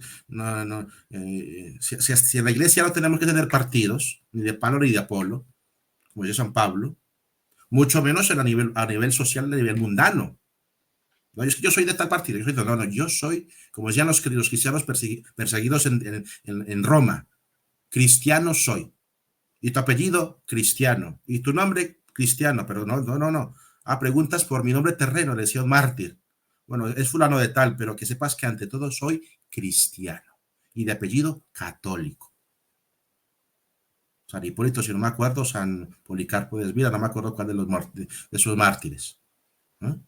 si en la iglesia no tenemos que tener partidos, ni de Pablo ni de Apolo, como dice San Pablo, mucho menos a nivel social, a nivel mundano. No, es que yo soy de tal partido, yo soy, como decían los cristianos perseguidos en Roma, cristiano soy, y tu apellido, cristiano, y tu nombre, cristiano, pero no. Preguntas por mi nombre terreno, le decía un mártir. Bueno, es fulano de tal, pero que sepas que ante todo soy cristiano y de apellido católico. San Hipólito, si no me acuerdo, San Policarpo de Esvira, no me acuerdo cuál de sus mártires. ¿No?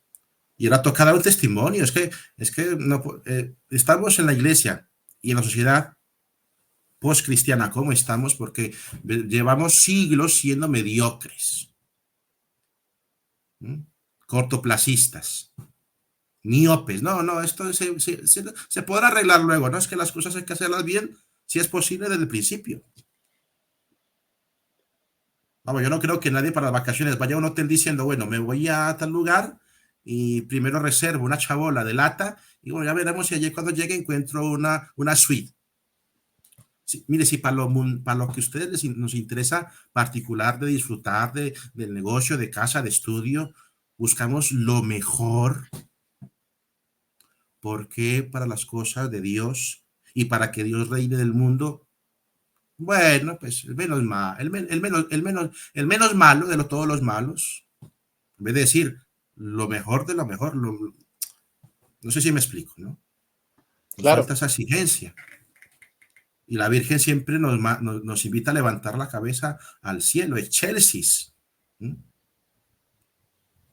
Y era tocar un testimonio. Es que no, estamos en la iglesia y en la sociedad post-cristiana, ¿cómo estamos? Porque llevamos siglos siendo mediocres, cortoplacistas, miopes. No, esto se podrá arreglar luego, ¿no? Es que las cosas hay que hacerlas bien, si es posible, desde el principio. Vamos, yo no creo que nadie para las vacaciones vaya a un hotel diciendo, bueno, me voy a tal lugar y primero reservo una chabola de lata y bueno, ya veremos si allí cuando llegue encuentro una suite. Sí, mire, si para lo que a ustedes nos interesa particular de disfrutar del negocio, de casa, de estudio, buscamos lo mejor, porque para las cosas de Dios y para que Dios reine del mundo, bueno, pues el menos malo de todos los malos, en vez de decir lo mejor de lo mejor, no sé si me explico, ¿no? Nos falta esa exigencia. Y la Virgen siempre nos invita a levantar la cabeza al cielo, excelsis.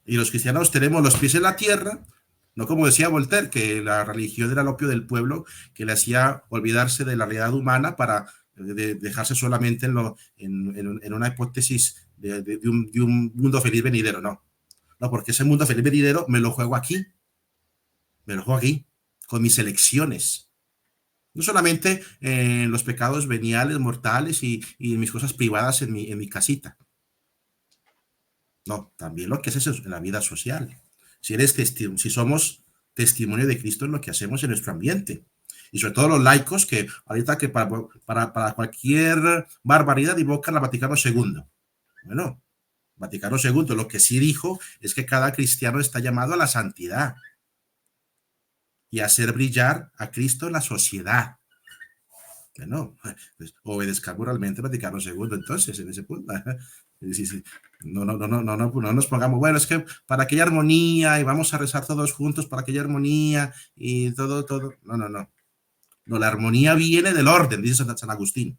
Y los cristianos tenemos los pies en la tierra, no como decía Voltaire, que la religión era el opio del pueblo, que le hacía olvidarse de la realidad humana para dejarse solamente en una hipótesis de un mundo feliz venidero. No, porque ese mundo feliz venidero me lo juego aquí, con mis elecciones. No solamente en los pecados veniales, mortales y mis cosas privadas en mi casita. No, también lo que es en la vida social. Si somos testimonio de Cristo en lo que hacemos en nuestro ambiente. Y sobre todo los laicos que ahorita que para cualquier barbaridad invocan al Vaticano II. Bueno, Vaticano II lo que sí dijo es que cada cristiano está llamado a la santidad y a hacer brillar a Cristo en la sociedad. Bueno, pues obedezcamos realmente al Vaticano II, entonces, en ese punto. Sí. No nos pongamos, bueno, es que para aquella armonía y vamos a rezar todos juntos para aquella armonía y todo. No, la armonía viene del orden, dice San Agustín.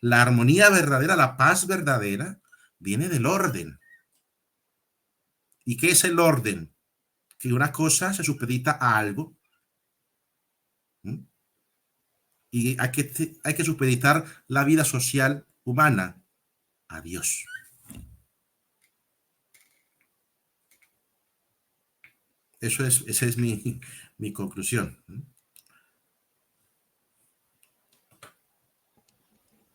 La armonía verdadera, la paz verdadera, viene del orden. ¿Y qué es el orden? Que una cosa se supedita a algo. Y hay que supeditar la vida social humana a Dios. Esa es mi conclusión.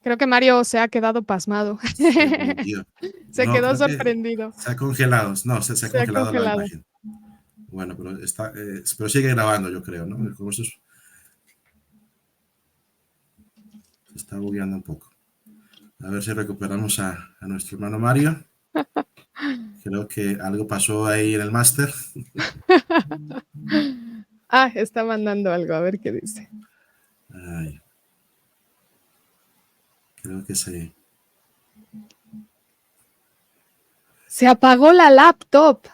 Creo que Mario se ha quedado pasmado. Se quedó sorprendido. Se ha congelado. No, se ha congelado la imagen. Bueno, pero sigue grabando, yo creo, ¿no? Como se está bugueando un poco. A ver si recuperamos a nuestro hermano Mario. Creo que algo pasó ahí en el máster. Está mandando algo, a ver qué dice. Ay. Creo que sí. Se apagó la laptop.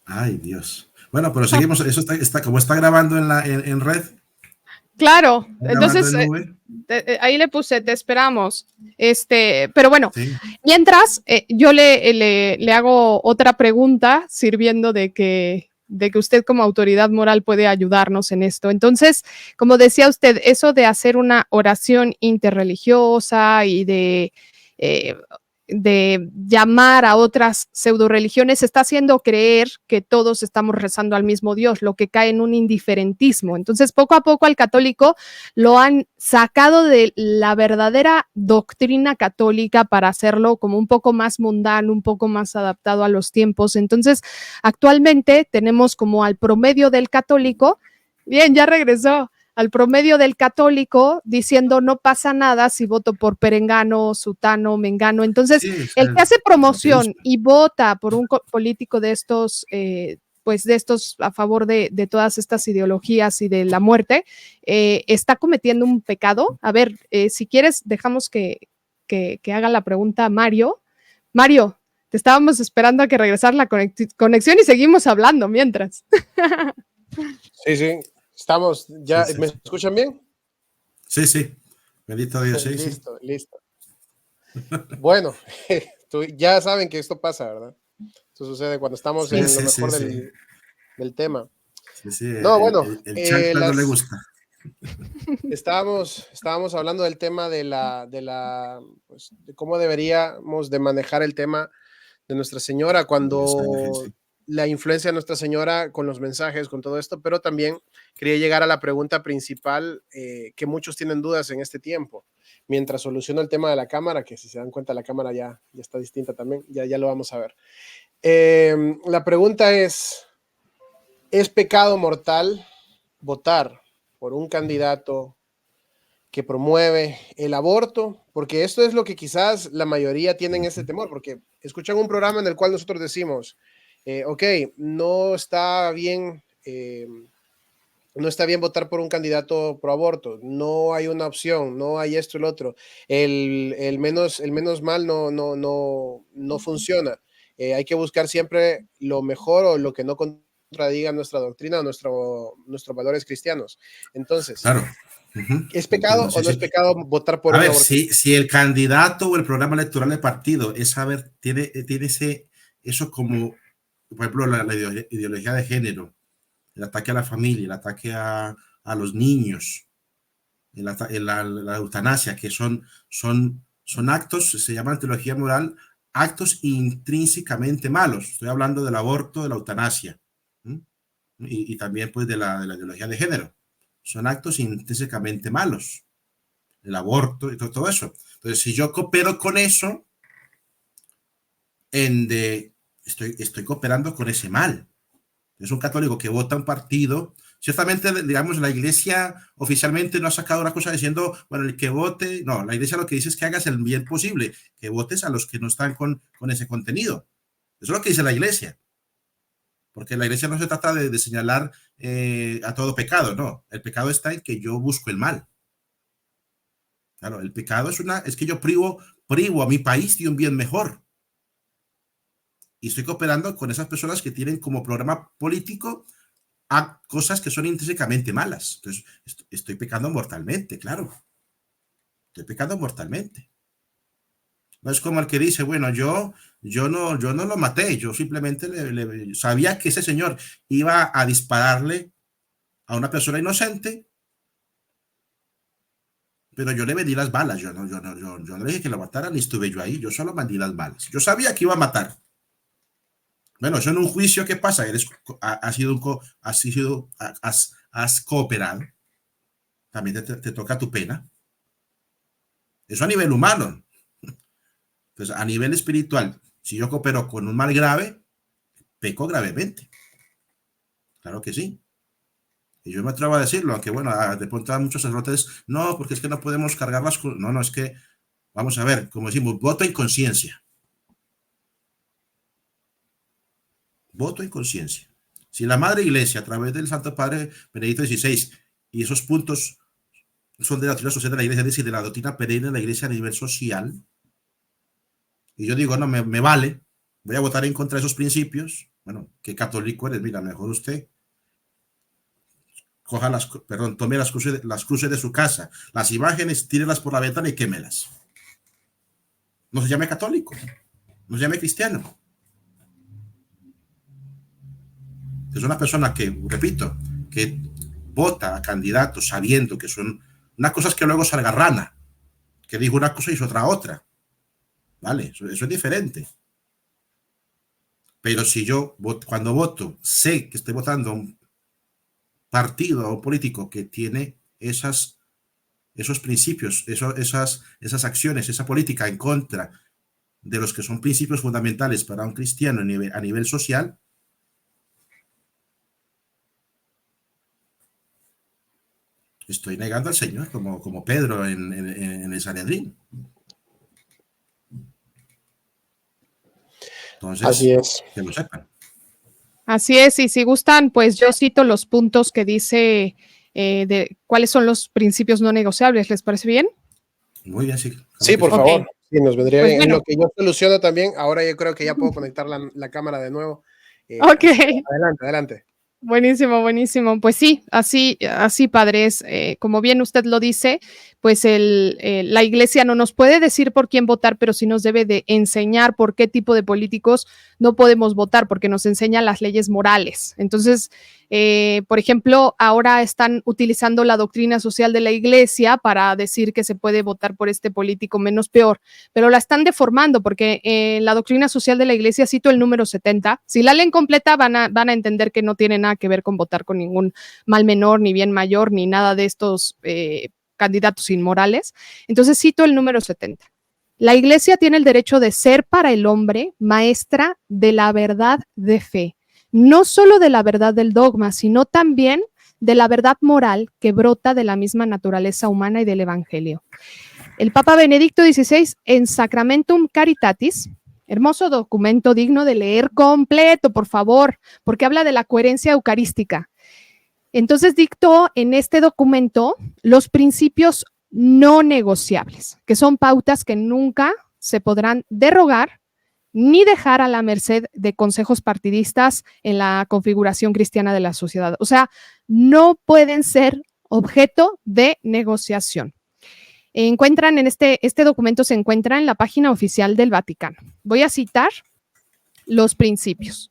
Ay, Dios. Bueno, pero seguimos. Eso está como está grabando en red. Claro, Está grabando entonces en nube. ahí le puse, te esperamos. Pero bueno, Sí. mientras yo le hago otra pregunta, sirviendo de que usted como autoridad moral puede ayudarnos en esto. Entonces, como decía usted, eso de hacer una oración interreligiosa y de llamar a otras pseudo religiones está haciendo creer que todos estamos rezando al mismo Dios, lo que cae en un indiferentismo. Entonces, poco a poco al católico lo han sacado de la verdadera doctrina católica para hacerlo como un poco más mundano, un poco más adaptado a los tiempos. Entonces, actualmente tenemos como al promedio del católico, bien, ya regresó, al promedio del católico diciendo no pasa nada si voto por perengano, sutano, mengano. Entonces, Sí, el que hace promoción ateísmo. y vota por un político de estos, pues de estos a favor de todas estas ideologías y de la muerte, está cometiendo un pecado. A ver, si quieres, dejamos que haga la pregunta Mario. Mario, te estábamos esperando a que regresara la conexión y seguimos hablando mientras. Sí, sí, estamos, Sí, ya, sí, ¿me sí. escuchan bien? Sí, sí. Bendito Dios, sí, sí. Listo, listo. Bueno, ya saben que esto pasa, ¿verdad? Esto sucede cuando estamos Sí, en lo sí, sí, mejor sí. del tema. Sí, sí. No, bueno, El chancla no le gusta. estábamos hablando del tema pues, de cómo deberíamos de manejar el tema de Nuestra Señora cuando Sí. la influencia de Nuestra Señora con los mensajes, con todo esto, pero también quería llegar a la pregunta principal que muchos tienen dudas en este tiempo. Mientras soluciono el tema de la cámara, que si se dan cuenta la cámara ya está distinta también, ya lo vamos a ver. La pregunta ¿es pecado mortal votar por un candidato que promueve el aborto? Porque esto es lo que quizás la mayoría tienen ese temor, porque escuchan un programa en el cual nosotros decimos, ok, no está bien, no está bien votar por un candidato pro aborto, no hay una opción, no hay esto y lo otro, el menos mal no funciona. Hay que buscar siempre lo mejor o lo que no contradiga nuestra doctrina o nuestros valores cristianos. Entonces, Claro. Ujú. ¿es pecado Entiendo, o sí, no es sí. pecado votar por A un ver, abortista? si el candidato o el programa electoral del partido es saber, tiene eso como, por ejemplo, la ideología de género, el ataque a la familia, el ataque a los niños, la eutanasia, que son actos, se llaman teología moral, actos intrínsecamente malos. Estoy hablando del aborto, de la eutanasia, ¿m? Y también pues de la ideología de género. Son actos intrínsecamente malos, el aborto y todo eso. Entonces, si yo coopero con eso, estoy cooperando con ese mal. Es un católico que vota un partido. Ciertamente, digamos, la iglesia oficialmente no ha sacado una cosa diciendo, bueno, el que vote, no, la iglesia lo que dice es que hagas el bien posible, que votes a los que no están con ese contenido. Eso es lo que dice la iglesia. Porque la iglesia no se trata de señalar a todo pecado, no. El pecado está en que yo busco el mal. Claro, el pecado es que yo privo a mi país de un bien mejor. Y estoy cooperando con esas personas que tienen como programa político a cosas que son intrínsecamente malas. Entonces, estoy pecando mortalmente, claro. Estoy pecando mortalmente. No es como el que dice, bueno, yo no lo maté, yo simplemente sabía que ese señor iba a dispararle a una persona inocente, pero yo le vendí las balas, yo no le dije que lo matara ni estuve yo ahí, yo solo vendí las balas. Yo sabía que iba a matar. Bueno, eso en un juicio, ¿qué pasa? Has cooperado, también te toca tu pena. Eso a nivel humano. Entonces, a nivel espiritual, si yo coopero con un mal grave, peco gravemente. Claro que sí. Y yo me atrevo a decirlo, aunque bueno, de pronto a muchos sacerdotes, no, porque es que no podemos cargar las cosas. No, es que, vamos a ver, como decimos, voto en conciencia. Voto en conciencia. Si la Madre Iglesia, a través del Santo Padre Benedicto XVI, y esos puntos son de la doctrina social de la iglesia, es decir, de la doctrina perenne de la iglesia a nivel social. Y yo digo, no, me vale, voy a votar en contra de esos principios. Bueno, ¿qué católico eres? Mira, mejor usted tome las cruces de su casa, las imágenes, tírelas por la ventana y quémelas. No se llame católico, no se llame cristiano. Es una persona que, repito, que vota a candidatos sabiendo que son unas cosas que luego salga rana, que digo una cosa y hizo otra. ¿Vale? Eso es diferente. Pero si yo, cuando voto, sé que estoy votando a un partido o un político que tiene esos principios, esas acciones, esa política en contra de los que son principios fundamentales para un cristiano a nivel social, estoy negando al Señor, como Pedro en el Sanedrín. Entonces, así es. Que lo sepan. Así es, y si gustan, pues yo cito los puntos que dice de cuáles son los principios no negociables. ¿Les parece bien? Muy bien, sí. Sí, por favor. Sí, nos vendría Pues bien. bueno. En lo que yo soluciono también, ahora yo creo que ya puedo conectar la cámara de nuevo. Ok. Adelante. Buenísimo, buenísimo. Pues sí, así padres, como bien usted lo dice, pues la iglesia no nos puede decir por quién votar, pero sí nos debe de enseñar por qué tipo de políticos no podemos votar, porque nos enseña las leyes morales. Entonces, por ejemplo, ahora están utilizando la doctrina social de la iglesia para decir que se puede votar por este político menos peor, pero la están deformando porque la doctrina social de la iglesia, cito el número 70, si la leen completa van a entender que no tiene nada que ver con votar con ningún mal menor, ni bien mayor, ni nada de estos candidatos inmorales. Entonces cito el número 70. La iglesia tiene el derecho de ser para el hombre maestra de la verdad de fe, no solo de la verdad del dogma, sino también de la verdad moral que brota de la misma naturaleza humana y del evangelio. El Papa Benedicto XVI en Sacramentum Caritatis, hermoso documento digno de leer completo, por favor, porque habla de la coherencia eucarística. Entonces dictó en este documento los principios no negociables, que son pautas que nunca se podrán derogar ni dejar a la merced de consejos partidistas en la configuración cristiana de la sociedad. O sea, no pueden ser objeto de negociación. Encuentran en este documento se encuentra en la página oficial del Vaticano. Voy a citar los principios.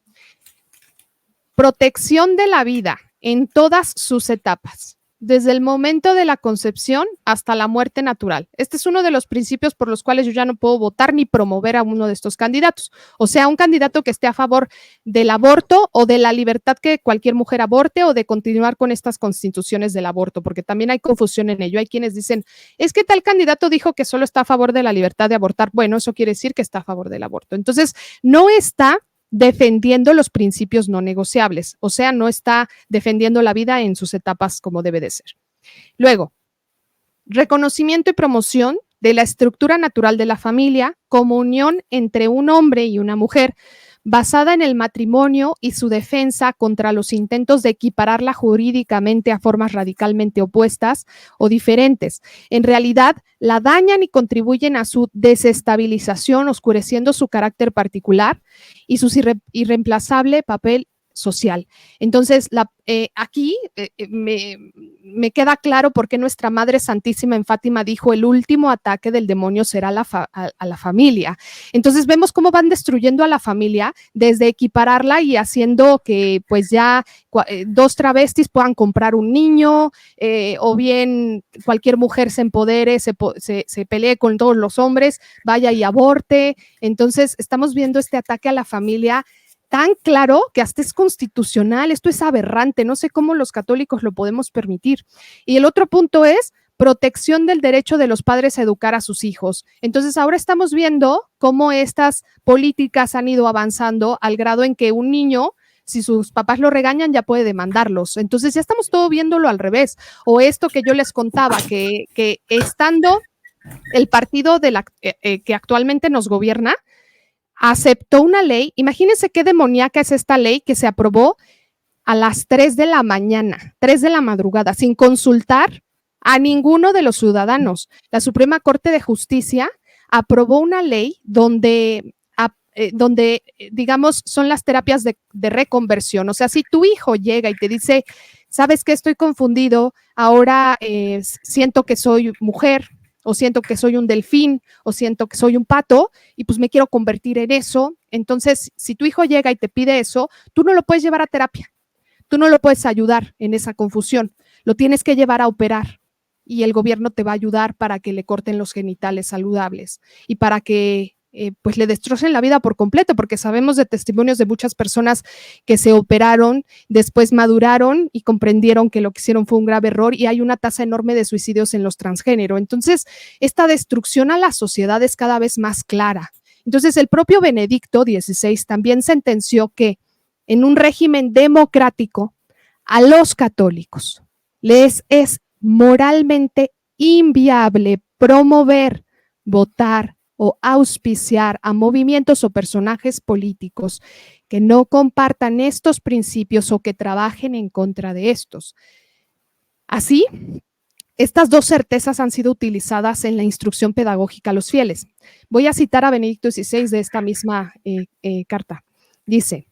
Protección de la vida en todas sus etapas, desde el momento de la concepción hasta la muerte natural. Este es uno de los principios por los cuales yo ya no puedo votar ni promover a uno de estos candidatos. O sea, un candidato que esté a favor del aborto o de la libertad que cualquier mujer aborte o de continuar con estas constituciones del aborto, porque también hay confusión en ello. Hay quienes dicen, es que tal candidato dijo que solo está a favor de la libertad de abortar. Bueno, eso quiere decir que está a favor del aborto. Entonces, no está defendiendo los principios no negociables, o sea, no está defendiendo la vida en sus etapas como debe de ser. Luego, reconocimiento y promoción de la estructura natural de la familia como unión entre un hombre y una mujer, basada en el matrimonio y su defensa contra los intentos de equipararla jurídicamente a formas radicalmente opuestas o diferentes. En realidad, la dañan y contribuyen a su desestabilización, oscureciendo su carácter particular y su irreemplazable papel social. Entonces, aquí me queda claro por qué nuestra Madre Santísima en Fátima dijo: el último ataque del demonio será a la familia. Entonces, vemos cómo van destruyendo a la familia desde equipararla y haciendo que pues ya dos travestis puedan comprar un niño, o bien cualquier mujer se empodere, se pelee con todos los hombres, vaya y aborte. Entonces, estamos viendo este ataque a la familia tan claro que hasta es constitucional. Esto es aberrante, no sé cómo los católicos lo podemos permitir. Y el otro punto es protección del derecho de los padres a educar a sus hijos. Entonces ahora estamos viendo cómo estas políticas han ido avanzando al grado en que un niño, si sus papás lo regañan, ya puede demandarlos. Entonces ya estamos todo viéndolo al revés. O esto que yo les contaba, que estando el partido que actualmente nos gobierna, aceptó una ley. Imagínense qué demoníaca es esta ley que se aprobó a las 3 de la mañana, 3 de la madrugada, sin consultar a ninguno de los ciudadanos. La Suprema Corte de Justicia aprobó una ley donde digamos, son las terapias de reconversión. O sea, si tu hijo llega y te dice, ¿sabes qué? Estoy confundido, ahora siento que soy mujer, o siento que soy un delfín, o siento que soy un pato, y pues me quiero convertir en eso. Entonces, si tu hijo llega y te pide eso, tú no lo puedes llevar a terapia, tú no lo puedes ayudar en esa confusión, lo tienes que llevar a operar, y el gobierno te va a ayudar para que le corten los genitales saludables y para que pues le destrocen la vida por completo, porque sabemos de testimonios de muchas personas que se operaron, después maduraron y comprendieron que lo que hicieron fue un grave error, y hay una tasa enorme de suicidios en los transgénero. Entonces, esta destrucción a la sociedad es cada vez más clara. Entonces, el propio Benedicto XVI también sentenció que en un régimen democrático a los católicos les es moralmente inviable promover, votar o auspiciar a movimientos o personajes políticos que no compartan estos principios o que trabajen en contra de estos. Así, estas dos certezas han sido utilizadas en la instrucción pedagógica a los fieles. Voy a citar a Benedicto XVI de esta misma carta. Dice,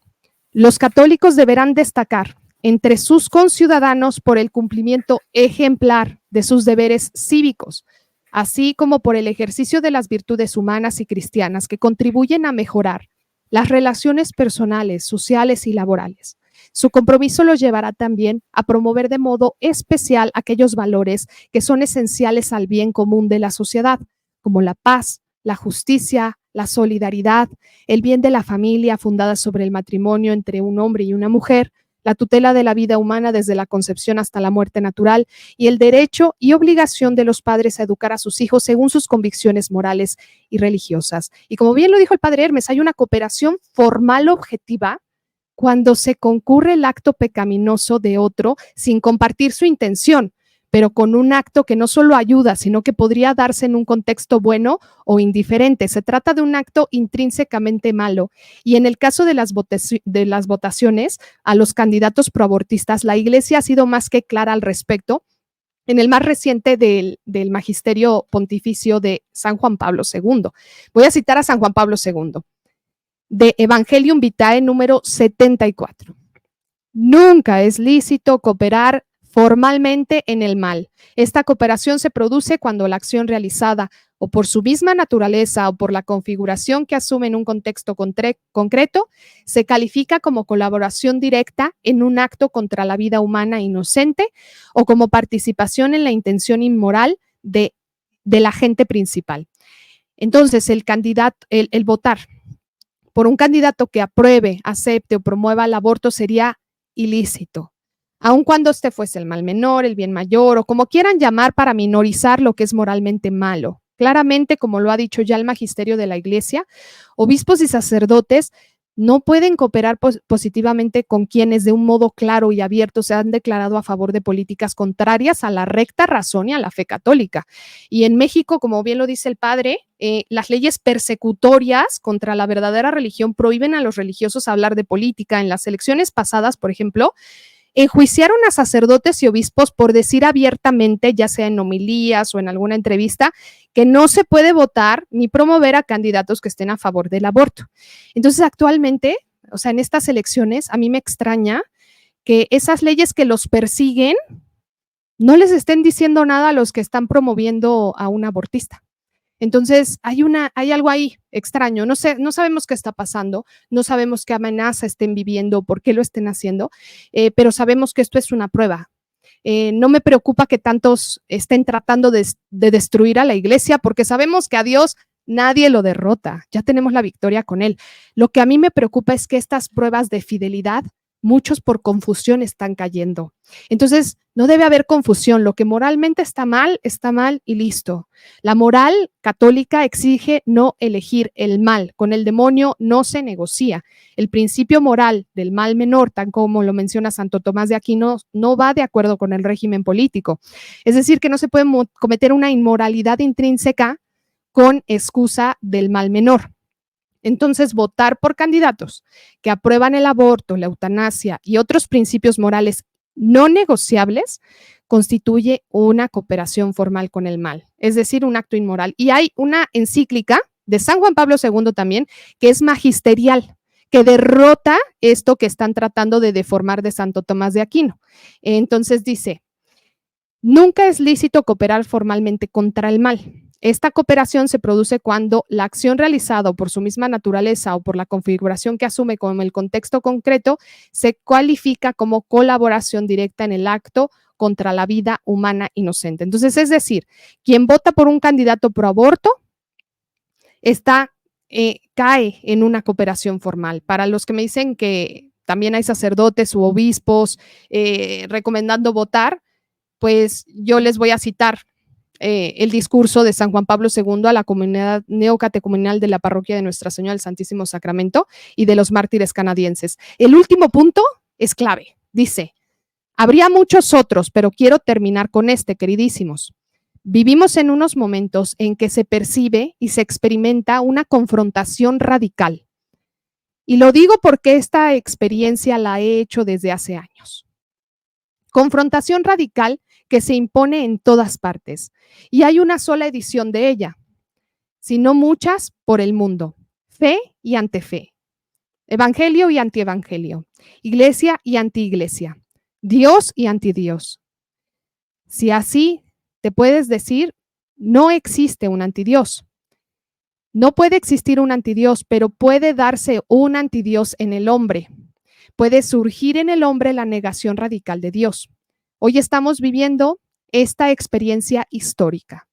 los católicos deberán destacar entre sus conciudadanos por el cumplimiento ejemplar de sus deberes cívicos, así como por el ejercicio de las virtudes humanas y cristianas que contribuyen a mejorar las relaciones personales, sociales y laborales. Su compromiso los llevará también a promover de modo especial aquellos valores que son esenciales al bien común de la sociedad, como la paz, la justicia, la solidaridad, el bien de la familia fundada sobre el matrimonio entre un hombre y una mujer, la tutela de la vida humana desde la concepción hasta la muerte natural, y el derecho y obligación de los padres a educar a sus hijos según sus convicciones morales y religiosas. Y como bien lo dijo el padre Hermes, hay una cooperación formal objetiva cuando se concurre el acto pecaminoso de otro sin compartir su intención, pero con un acto que no solo ayuda, sino que podría darse en un contexto bueno o indiferente. Se trata de un acto intrínsecamente malo. Y en el caso de las votaciones a los candidatos proabortistas, la Iglesia ha sido más que clara al respecto. En el más reciente del Magisterio Pontificio de San Juan Pablo II. Voy a citar a San Juan Pablo II, de Evangelium Vitae número 74. Nunca es lícito cooperar formalmente en el mal. Esta cooperación se produce cuando la acción realizada o por su misma naturaleza o por la configuración que asume en un contexto concreto, se califica como colaboración directa en un acto contra la vida humana inocente o como participación en la intención inmoral del agente principal. Entonces, el votar por un candidato que apruebe, acepte o promueva el aborto sería ilícito, aun cuando este fuese el mal menor, el bien mayor o como quieran llamar para minorizar lo que es moralmente malo. Claramente, como lo ha dicho ya el magisterio de la Iglesia, obispos y sacerdotes no pueden cooperar positivamente con quienes de un modo claro y abierto se han declarado a favor de políticas contrarias a la recta razón y a la fe católica. Y en México, como bien lo dice el padre, las leyes persecutorias contra la verdadera religión prohíben a los religiosos hablar de política. En las elecciones pasadas, por ejemplo, enjuiciaron a sacerdotes y obispos por decir abiertamente, ya sea en homilías o en alguna entrevista, que no se puede votar ni promover a candidatos que estén a favor del aborto. Entonces, actualmente, o sea, en estas elecciones, a mí me extraña que esas leyes que los persiguen no les estén diciendo nada a los que están promoviendo a un abortista. Entonces, hay algo ahí extraño, no sabemos qué está pasando, no sabemos qué amenaza estén viviendo, por qué lo estén haciendo, pero sabemos que esto es una prueba. No me preocupa que tantos estén tratando de destruir a la iglesia, porque sabemos que a Dios nadie lo derrota, ya tenemos la victoria con él. Lo que a mí me preocupa es que estas pruebas de fidelidad, muchos por confusión están cayendo. Entonces, no debe haber confusión. Lo que moralmente está mal y listo. La moral católica exige no elegir el mal. Con el demonio no se negocia. El principio moral del mal menor, tan como lo menciona Santo Tomás de Aquino, no va de acuerdo con el régimen político. Es decir, que no se puede cometer una inmoralidad intrínseca con excusa del mal menor. Entonces, votar por candidatos que aprueban el aborto, la eutanasia y otros principios morales no negociables, constituye una cooperación formal con el mal, es decir, un acto inmoral. Y hay una encíclica de San Juan Pablo II también, que es magisterial, que derrota esto que están tratando de deformar de Santo Tomás de Aquino. Entonces dice, nunca es lícito cooperar formalmente contra el mal. Esta cooperación se produce cuando la acción realizada por su misma naturaleza o por la configuración que asume como el contexto concreto se cualifica como colaboración directa en el acto contra la vida humana inocente. Entonces, es decir, quien vota por un candidato pro aborto cae en una cooperación formal. Para los que me dicen que también hay sacerdotes u obispos recomendando votar, pues yo les voy a citar el discurso de San Juan Pablo II a la comunidad neocatecumenal de la parroquia de Nuestra Señora del Santísimo Sacramento y de los mártires canadienses. El último punto es clave. Dice, habría muchos otros, pero quiero terminar con este, queridísimos. Vivimos en unos momentos en que se percibe y se experimenta una confrontación radical. Y lo digo porque esta experiencia la he hecho desde hace años. Confrontación radical que se impone en todas partes. Y hay una sola edición de ella, sino muchas por el mundo. Fe y antife. Evangelio y antievangelio. Iglesia y antiiglesia. Dios y antidios. Si así te puedes decir, no existe un antidios. No puede existir un antidios, pero puede darse un antidios en el hombre. Puede surgir en el hombre la negación radical de Dios. Hoy estamos viviendo esta experiencia histórica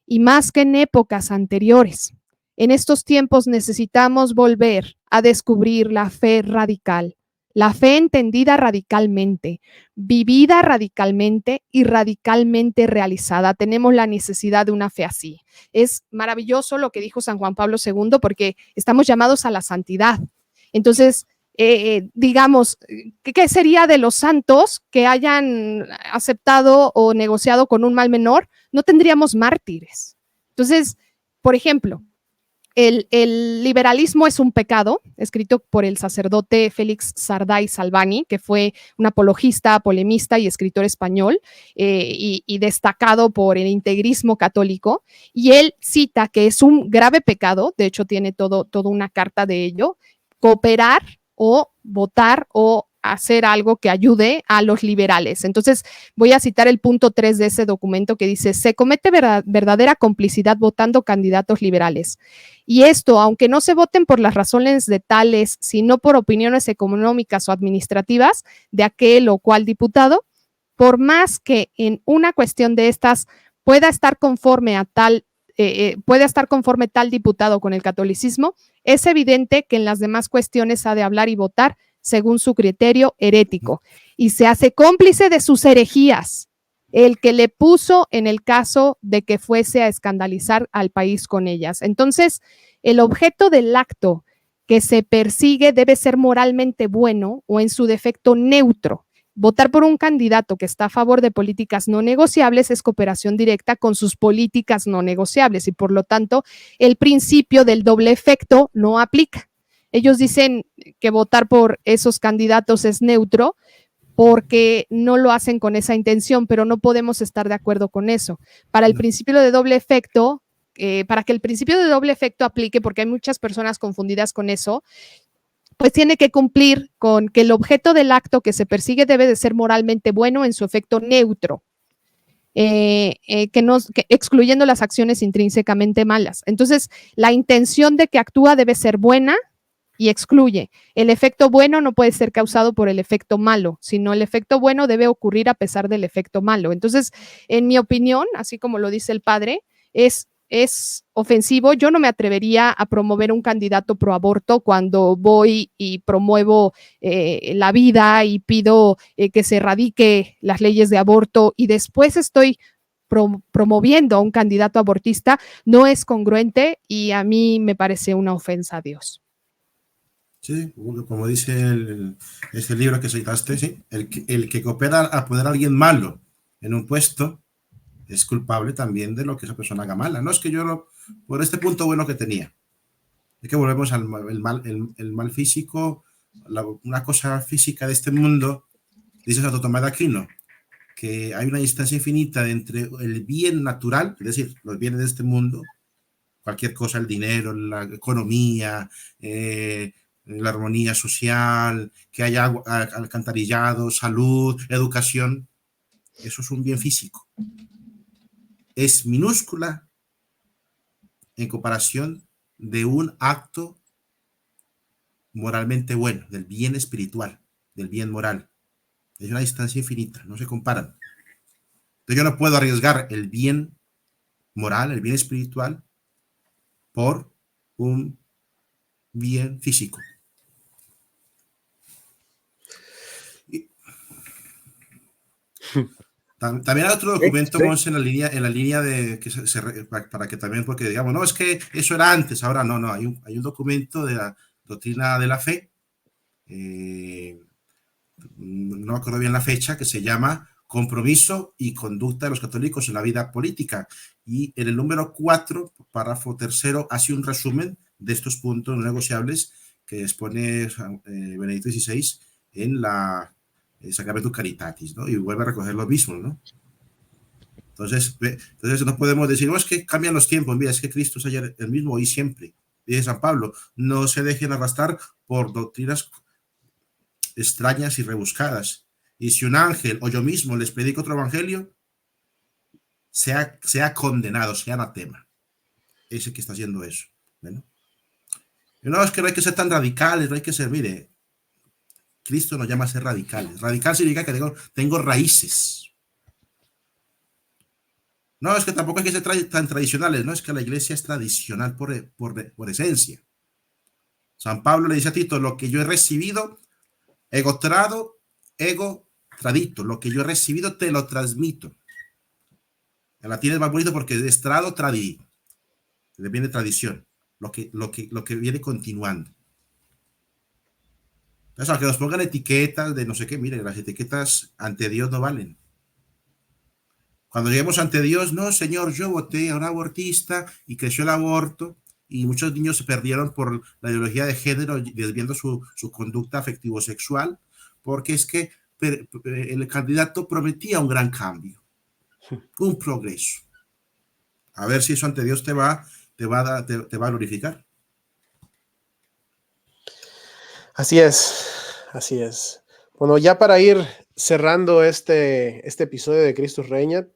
y más que en épocas anteriores. En estos tiempos necesitamos volver a descubrir la fe radical, la fe entendida radicalmente, vivida radicalmente y radicalmente realizada. Tenemos la necesidad de una fe así. Es maravilloso lo que dijo San Juan Pablo II porque estamos llamados a la santidad. Entonces, digamos, ¿qué sería de los santos que hayan aceptado o negociado con un mal menor? No tendríamos mártires. Entonces, por ejemplo, el liberalismo es un pecado, escrito por el sacerdote Félix Sarday Salvani, que fue un apologista, polemista y escritor español y destacado por el integrismo católico. Y él cita que es un grave pecado, de hecho tiene toda una carta de ello, cooperar o votar o hacer algo que ayude a los liberales. Entonces, voy a citar el punto 3 de ese documento que dice, se comete verdadera complicidad votando candidatos liberales. Y esto, aunque no se voten por las razones de tales, sino por opiniones económicas o administrativas de aquel o cual diputado, por más que en una cuestión de estas pueda estar conforme tal diputado con el catolicismo, es evidente que en las demás cuestiones ha de hablar y votar según su criterio herético y se hace cómplice de sus herejías, el que le puso en el caso de que fuese a escandalizar al país con ellas. Entonces, el objeto del acto que se persigue debe ser moralmente bueno o en su defecto neutro. Votar por un candidato que está a favor de políticas no negociables es cooperación directa con sus políticas no negociables y por lo tanto el principio del doble efecto no aplica. Ellos dicen que votar por esos candidatos es neutro porque no lo hacen con esa intención, pero no podemos estar de acuerdo con eso. Para el principio de doble efecto, para que el principio de doble efecto aplique, porque hay muchas personas confundidas con eso, pues tiene que cumplir con que el objeto del acto que se persigue debe de ser moralmente bueno en su efecto neutro, excluyendo las acciones intrínsecamente malas. Entonces, la intención de que actúa debe ser buena y excluye. El efecto bueno no puede ser causado por el efecto malo, sino el efecto bueno debe ocurrir a pesar del efecto malo. Entonces, en mi opinión, así como lo dice el padre, es ofensivo. Yo no me atrevería a promover un candidato pro aborto cuando voy y promuevo la vida y pido que se erradique las leyes de aborto y después estoy promoviendo a un candidato abortista. No es congruente y a mí me parece una ofensa a Dios. Sí, como dice ese libro que citaste, sí, el que coopera a poner a alguien malo en un puesto es culpable también de lo que esa persona haga mala. No es que por este punto bueno que tenía, es que volvemos al mal físico, una cosa física de este mundo Dice Santo Tomás de Aquino que hay una distancia infinita entre el bien natural, es decir, los bienes de este mundo, cualquier cosa, el dinero, la economía, la armonía social, que haya agua, alcantarillado, salud, educación, eso es un bien físico. Es minúscula en comparación de un acto moralmente bueno, del bien espiritual, del bien moral. Es una distancia infinita, no se comparan. Entonces yo no puedo arriesgar el bien moral, el bien espiritual, por un bien físico. También hay otro documento, Monse, en la línea de que para que también, porque digamos, no, es que eso era antes, ahora no, hay un documento de la doctrina de la fe, no me acuerdo bien la fecha, que se llama Compromiso y Conducta de los Católicos en la Vida Política, y en el número 4, párrafo 3, hace un resumen de estos puntos no negociables que expone Benedicto XVI en la Sacramentum Caritatis, ¿no? Y vuelve a recoger lo mismo, ¿no? Entonces no podemos decir, no, es que cambian los tiempos, mira, es que Cristo es ayer el mismo, hoy siempre. Dice San Pablo, no se dejen arrastrar por doctrinas extrañas y rebuscadas. Y si un ángel o yo mismo les predico otro evangelio, sea condenado, sea anatema. Ese que está haciendo eso. ¿Bueno? Y no, es que no hay que ser tan radicales, no hay que ser, mire, Cristo nos llama a ser radicales. Radical significa que tengo raíces. No, es que tampoco hay que ser tan tradicionales, no, es que la iglesia es tradicional por esencia. San Pablo le dice a Tito, lo que yo he recibido, ego tradito, lo que yo he recibido te lo transmito. En latín es más bonito porque es trado, tradido. Viene tradición, lo que viene continuando. Entonces, aunque nos pongan etiquetas de no sé qué, miren, las etiquetas ante Dios no valen. Cuando lleguemos ante Dios, no, Señor, yo voté a un abortista y creció el aborto y muchos niños se perdieron por la ideología de género, desviando su conducta afectivo-sexual, porque es que el candidato prometía un gran cambio, un progreso. A ver si eso ante Dios te va a glorificar. Así es. Bueno, ya para ir cerrando este episodio de Cristo Reina,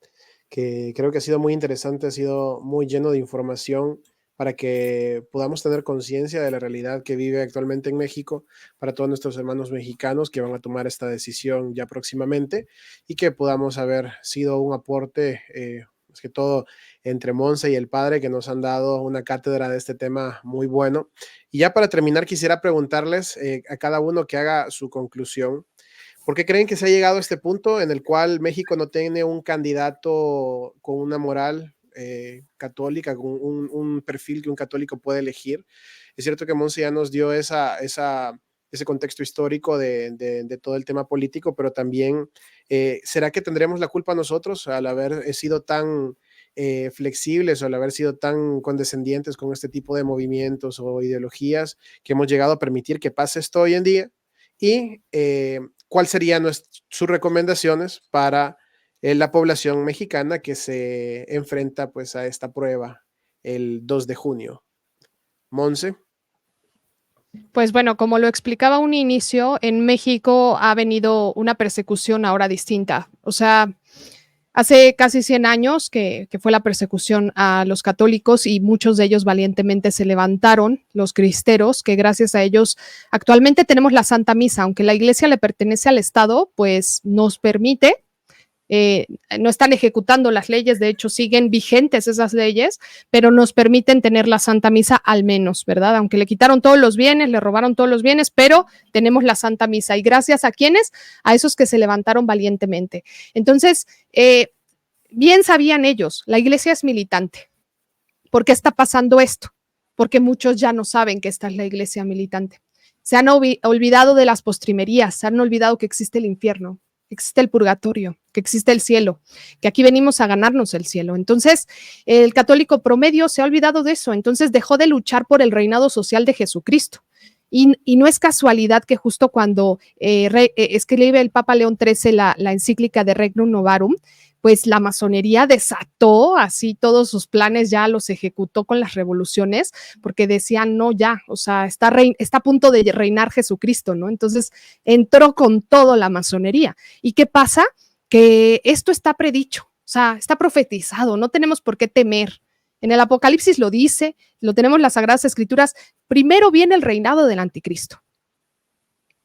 que creo que ha sido muy interesante, ha sido muy lleno de información para que podamos tener conciencia de la realidad que vive actualmente en México, para todos nuestros hermanos mexicanos que van a tomar esta decisión ya próximamente, y que podamos haber sido un aporte, más que todo, entre Monse y el Padre, que nos han dado una cátedra de este tema muy bueno. Y ya para terminar, quisiera preguntarles a cada uno que haga su conclusión. ¿Por qué creen que se ha llegado a este punto en el cual México no tiene un candidato con una moral católica, con un perfil que un católico puede elegir? Es cierto que Monse ya nos dio ese contexto histórico de todo el tema político, pero también, ¿será que tendremos la culpa nosotros al haber sido tan flexibles o al haber sido tan condescendientes con este tipo de movimientos o ideologías que hemos llegado a permitir que pase esto hoy en día? Y ¿cuáles serían sus recomendaciones para la población mexicana que se enfrenta pues a esta prueba el 2 de junio? Monse. Pues bueno, como lo explicaba a un inicio, en México ha venido una persecución ahora distinta. O sea, hace casi 100 años que fue la persecución a los católicos y muchos de ellos valientemente se levantaron, los cristeros, que gracias a ellos actualmente tenemos la Santa Misa, aunque la iglesia le pertenece al Estado, pues nos permite, no están ejecutando las leyes, de hecho siguen vigentes esas leyes, pero nos permiten tener la Santa Misa al menos, ¿verdad? Aunque le quitaron todos los bienes, le robaron todos los bienes, pero tenemos la Santa Misa y gracias a quienes, a esos que se levantaron valientemente. Entonces, bien sabían ellos, la iglesia es militante. ¿Por qué está pasando esto? Porque muchos ya no saben que esta es la iglesia militante. Se han olvidado de las postrimerías, se han olvidado que existe el infierno, que existe el purgatorio, que existe el cielo, que aquí venimos a ganarnos el cielo. Entonces, el católico promedio se ha olvidado de eso, entonces dejó de luchar por el reinado social de Jesucristo. Y no es casualidad que justo cuando escribe el Papa León XIII la encíclica de Regnum Novarum, pues la masonería desató así todos sus planes, ya los ejecutó con las revoluciones, porque decían, no, ya, o sea, está a punto de reinar Jesucristo, ¿no? Entonces entró con todo la masonería. ¿Y qué pasa? Que esto está predicho, o sea, está profetizado, no tenemos por qué temer. En el Apocalipsis lo dice, lo tenemos en las Sagradas Escrituras, primero viene el reinado del anticristo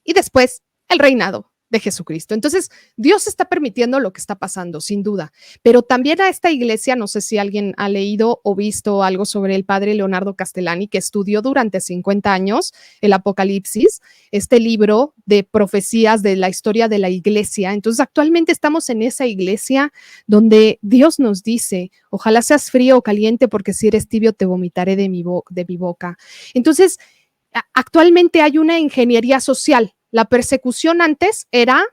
y después el reinado de Jesucristo. Entonces, Dios está permitiendo lo que está pasando, sin duda, pero también a esta iglesia, no sé si alguien ha leído o visto algo sobre el padre Leonardo Castellani, que estudió durante 50 años el Apocalipsis, este libro de profecías de la historia de la iglesia. Entonces, actualmente estamos en esa iglesia donde Dios nos dice, ojalá seas frío o caliente, porque si eres tibio te vomitaré de mi boca. Entonces, actualmente hay una ingeniería social. La persecución antes era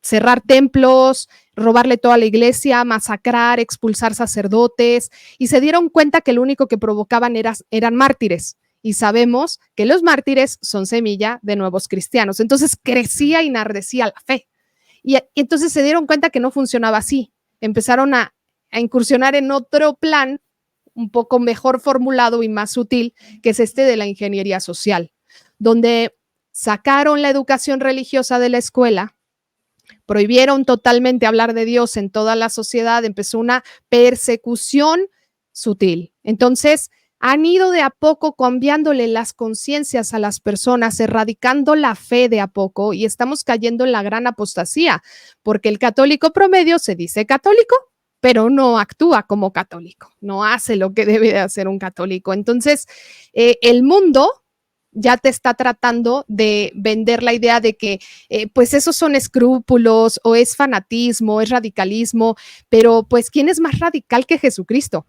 cerrar templos, robarle toda la iglesia, masacrar, expulsar sacerdotes, y se dieron cuenta que lo único que provocaban eran mártires. Y sabemos que los mártires son semilla de nuevos cristianos. Entonces crecía y enardecía la fe. Y entonces se dieron cuenta que no funcionaba así. Empezaron a incursionar en otro plan un poco mejor formulado y más sutil, que es este de la ingeniería social, donde sacaron la educación religiosa de la escuela, prohibieron totalmente hablar de Dios en toda la sociedad, empezó una persecución sutil. Entonces, han ido de a poco cambiándole las conciencias a las personas, erradicando la fe de a poco, y estamos cayendo en la gran apostasía, porque el católico promedio se dice católico, pero no actúa como católico, no hace lo que debe de hacer un católico. Entonces, el mundo ya te está tratando de vender la idea de que pues esos son escrúpulos o es fanatismo, es radicalismo, pero pues ¿quién es más radical que Jesucristo?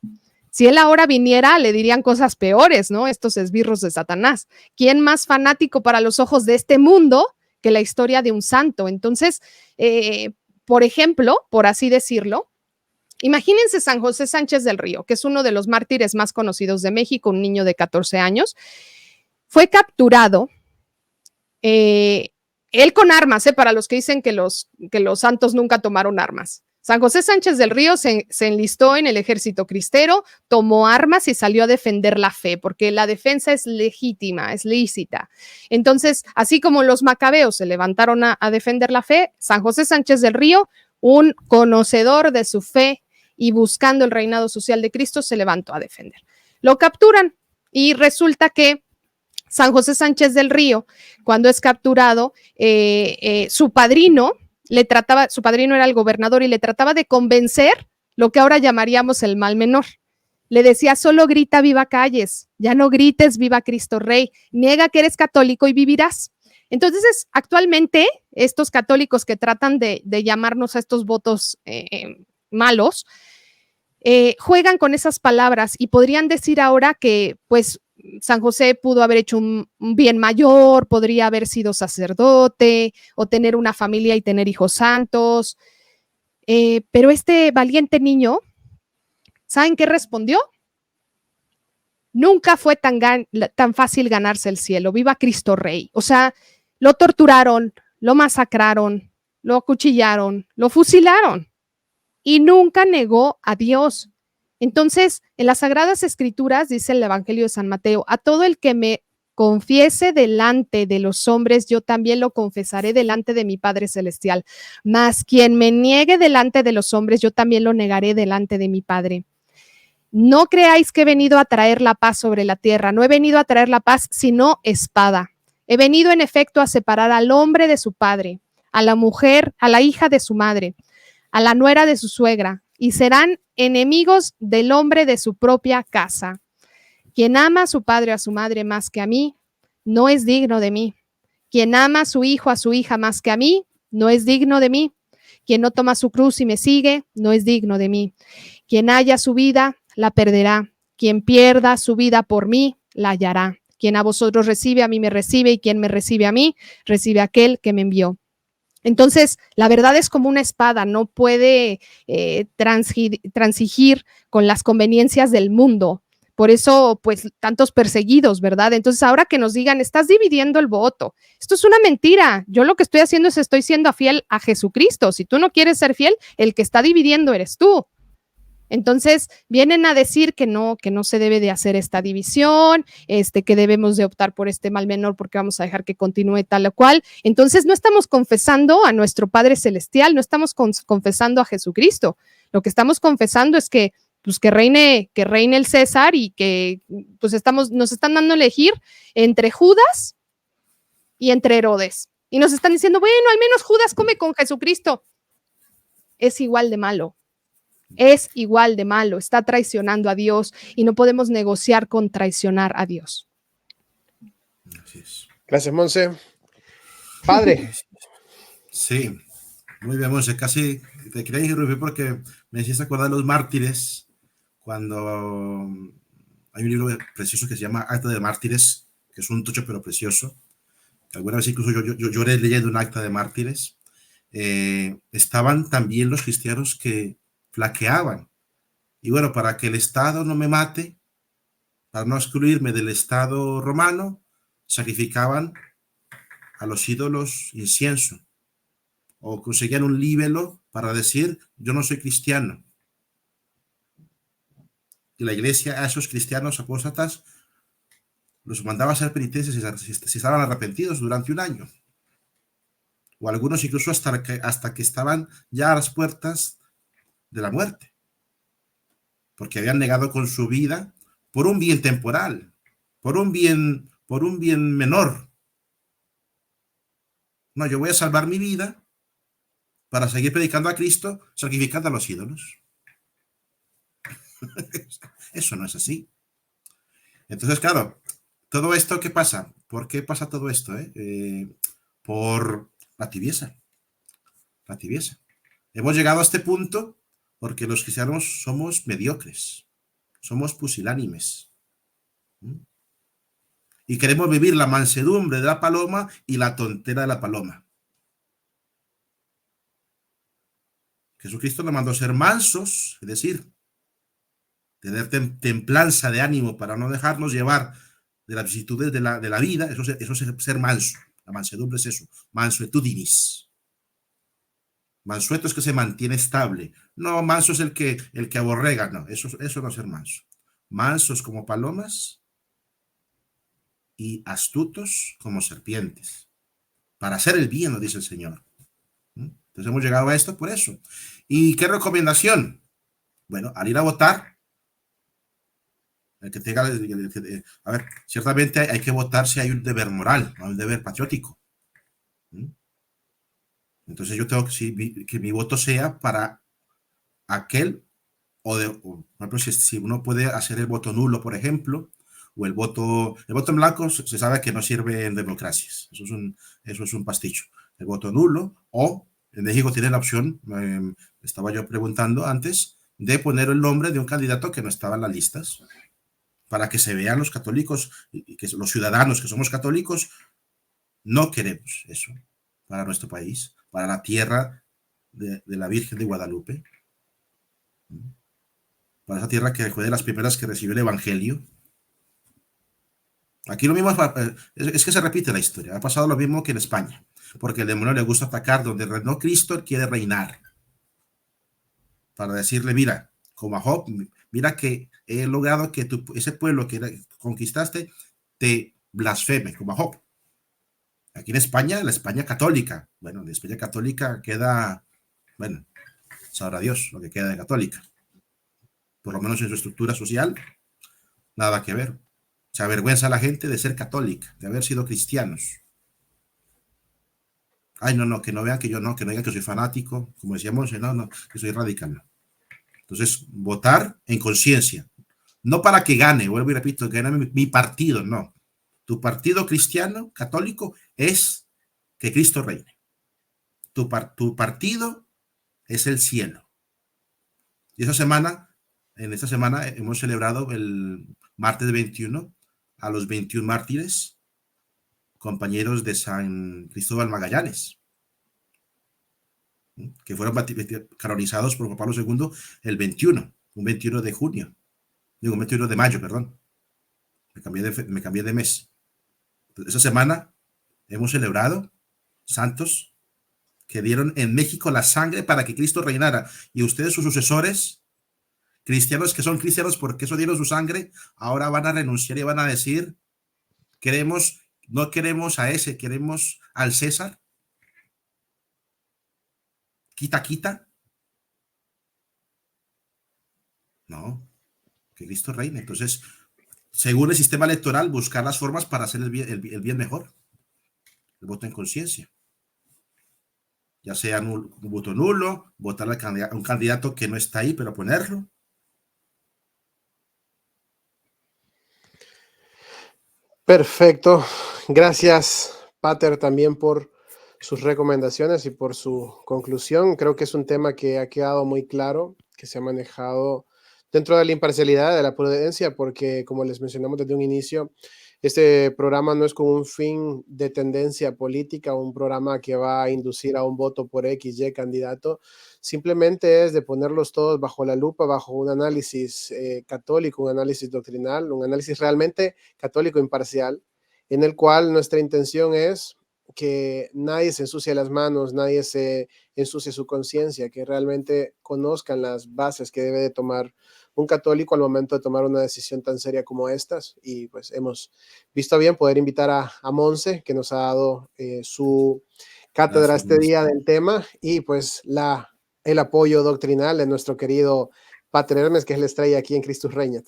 Si él ahora viniera, le dirían cosas peores, ¿no? Estos esbirros de Satanás. ¿Quién más fanático para los ojos de este mundo que la historia de un santo? Entonces, por ejemplo, por así decirlo, imagínense San José Sánchez del Río, que es uno de los mártires más conocidos de México, un niño de 14 años. Fue capturado, él con armas, para los que dicen que los santos nunca tomaron armas. San José Sánchez del Río se enlistó en el ejército cristero, tomó armas y salió a defender la fe, porque la defensa es legítima, es lícita. Entonces, así como los macabeos se levantaron a defender la fe, San José Sánchez del Río, un conocedor de su fe y buscando el reinado social de Cristo, se levantó a defender. Lo capturan y resulta que San José Sánchez del Río, cuando es capturado, su padrino era el gobernador y le trataba de convencer lo que ahora llamaríamos el mal menor. Le decía, solo grita viva Calles, ya no grites viva Cristo Rey, niega que eres católico y vivirás. Entonces, actualmente, estos católicos que tratan de llamarnos a estos votos malos, juegan con esas palabras y podrían decir ahora que, pues, San José pudo haber hecho un bien mayor, podría haber sido sacerdote o tener una familia y tener hijos santos. Pero este valiente niño, ¿saben qué respondió? Nunca fue tan fácil ganarse el cielo. Viva Cristo Rey. O sea, lo torturaron, lo masacraron, lo acuchillaron, lo fusilaron y nunca negó a Dios. Entonces, en las Sagradas Escrituras, dice el Evangelio de San Mateo, a todo el que me confiese delante de los hombres, yo también lo confesaré delante de mi Padre Celestial. Mas quien me niegue delante de los hombres, yo también lo negaré delante de mi Padre. No creáis que he venido a traer la paz sobre la tierra. No he venido a traer la paz, sino espada. He venido, en efecto, a separar al hombre de su padre, a la mujer, a la hija de su madre, a la nuera de su suegra, y serán enemigos del hombre de su propia casa. Quien ama a su padre o a su madre más que a mí, no es digno de mí. Quien ama a su hijo o a su hija más que a mí, no es digno de mí. Quien no toma su cruz y me sigue, no es digno de mí. Quien haya su vida, la perderá. Quien pierda su vida por mí, la hallará. Quien a vosotros recibe, a mí me recibe, y quien me recibe a mí, recibe a aquel que me envió. Entonces, la verdad es como una espada, no puede transigir con las conveniencias del mundo, por eso, pues, tantos perseguidos, ¿verdad? Entonces, ahora que nos digan, estás dividiendo el voto, esto es una mentira. Yo lo que estoy haciendo es estoy siendo fiel a Jesucristo. Si tú no quieres ser fiel, el que está dividiendo eres tú. Entonces vienen a decir que no se debe de hacer esta división, que debemos de optar por este mal menor porque vamos a dejar que continúe tal o cual. Entonces no estamos confesando a nuestro Padre Celestial, no estamos confesando a Jesucristo. Lo que estamos confesando es que pues que reine el César y que pues nos están dando a elegir entre Judas y entre Herodes. Y nos están diciendo, bueno, al menos Judas come con Jesucristo. Es igual de malo. Es igual de malo, está traicionando a Dios y no podemos negociar con traicionar a Dios. Así es. Gracias, Monse. Padre. Sí, muy bien, Monse. Casi te quería interrumpir porque me hiciste acordar de los mártires cuando hay un libro precioso que se llama Acta de Mártires, que es un tocho pero precioso. Alguna vez incluso yo lloré leyendo un acta de mártires. Estaban también los cristianos que flaqueaban. Y bueno, para que el Estado no me mate, para no excluirme del Estado romano, sacrificaban a los ídolos incienso o conseguían un libelo para decir yo no soy cristiano. Y la iglesia a esos cristianos apóstatas los mandaba a hacer penitencias si estaban arrepentidos durante un año. O algunos incluso hasta que estaban ya a las puertas de la muerte, porque habían negado con su vida por un bien temporal, por un bien menor. No, yo voy a salvar mi vida para seguir predicando a Cristo, sacrificando a los ídolos. Eso no es así. Entonces, claro, todo esto, ¿qué pasa? ¿Por qué pasa todo esto? Por la tibieza. La tibieza. Hemos llegado a este punto porque los cristianos somos mediocres, somos pusilánimes. Y queremos vivir la mansedumbre de la paloma y la tontera de la paloma. Jesucristo nos mandó ser mansos, es decir, tener templanza de ánimo para no dejarnos llevar de las vicisitudes de la vida. Eso es ser manso. La mansedumbre es eso, mansuetudinis. Mansueto es que se mantiene estable. No, manso es el que aborrega. No, eso no es ser manso. Mansos como palomas y astutos como serpientes. Para hacer el bien, nos dice el Señor. Entonces hemos llegado a esto por eso. ¿Y qué recomendación? Bueno, al ir a votar, el que tenga, a ver, ciertamente hay que votar si hay un deber moral, no un deber patriótico. Entonces yo tengo que mi voto sea para aquel, por ejemplo, si uno puede hacer el voto nulo, por ejemplo, o el voto en blanco se sabe que no sirve en democracias. Eso es un pasticho. El voto nulo, o en México tiene la opción, estaba yo preguntando antes, de poner el nombre de un candidato que no estaba en las listas, para que se vean los católicos y que los ciudadanos que somos católicos no queremos eso para nuestro país, para la tierra de la Virgen de Guadalupe, para esa tierra que fue de las primeras que recibió el Evangelio. Aquí lo mismo es que se repite la historia. Ha pasado lo mismo que en España, porque el demonio le gusta atacar donde reinó Cristo, quiere reinar. Para decirle, mira, como a Job, mira que he logrado que ese pueblo que conquistaste te blasfeme, como a Job. Aquí en España, la España católica. Bueno, la España católica queda, bueno, sabrá Dios lo que queda de católica. Por lo menos en su estructura social, nada que ver. Se avergüenza a la gente de ser católica, de haber sido cristianos. Ay, no, que no vean que yo no, que no digan que soy fanático, como decíamos, no, que soy radical. No. Entonces, votar en conciencia. No para que gane, vuelvo y repito, que gane mi partido, no. Tu partido cristiano, católico, es que Cristo reine. Tu partido es el cielo. Y en esta semana hemos celebrado el martes 21 a los 21 mártires, compañeros de San Cristóbal Magallanes, que fueron canonizados por Juan Pablo II un 21 de junio. Digo, 21 de mayo, perdón. Me cambié de mes. Esa semana hemos celebrado santos que dieron en México la sangre para que Cristo reinara. Y ustedes, sus sucesores, cristianos que son cristianos porque eso dieron su sangre, ahora van a renunciar y van a decir, no queremos a ese, queremos al César. Quita, quita. No, que Cristo reine. Entonces, según el sistema electoral, buscar las formas para hacer el bien mejor. El voto en conciencia. Ya sea un voto nulo, votar a un candidato que no está ahí, pero ponerlo. Perfecto. Gracias, Pater, también por sus recomendaciones y por su conclusión. Creo que es un tema que ha quedado muy claro, que se ha manejado dentro de la imparcialidad, de la prudencia, porque como les mencionamos desde un inicio, este programa no es con un fin de tendencia política, un programa que va a inducir a un voto por X, Y candidato, simplemente es de ponerlos todos bajo la lupa, bajo un análisis católico, un análisis doctrinal, un análisis realmente católico imparcial, en el cual nuestra intención es que nadie se ensucie las manos, nadie se ensucie su conciencia, que realmente conozcan las bases que debe de tomar un católico al momento de tomar una decisión tan seria como estas. Y pues hemos visto bien poder invitar a Monse, que nos ha dado su cátedra este día del tema, y pues el apoyo doctrinal de nuestro querido Pater Hermes, que es la estrella aquí en Christus Regnat.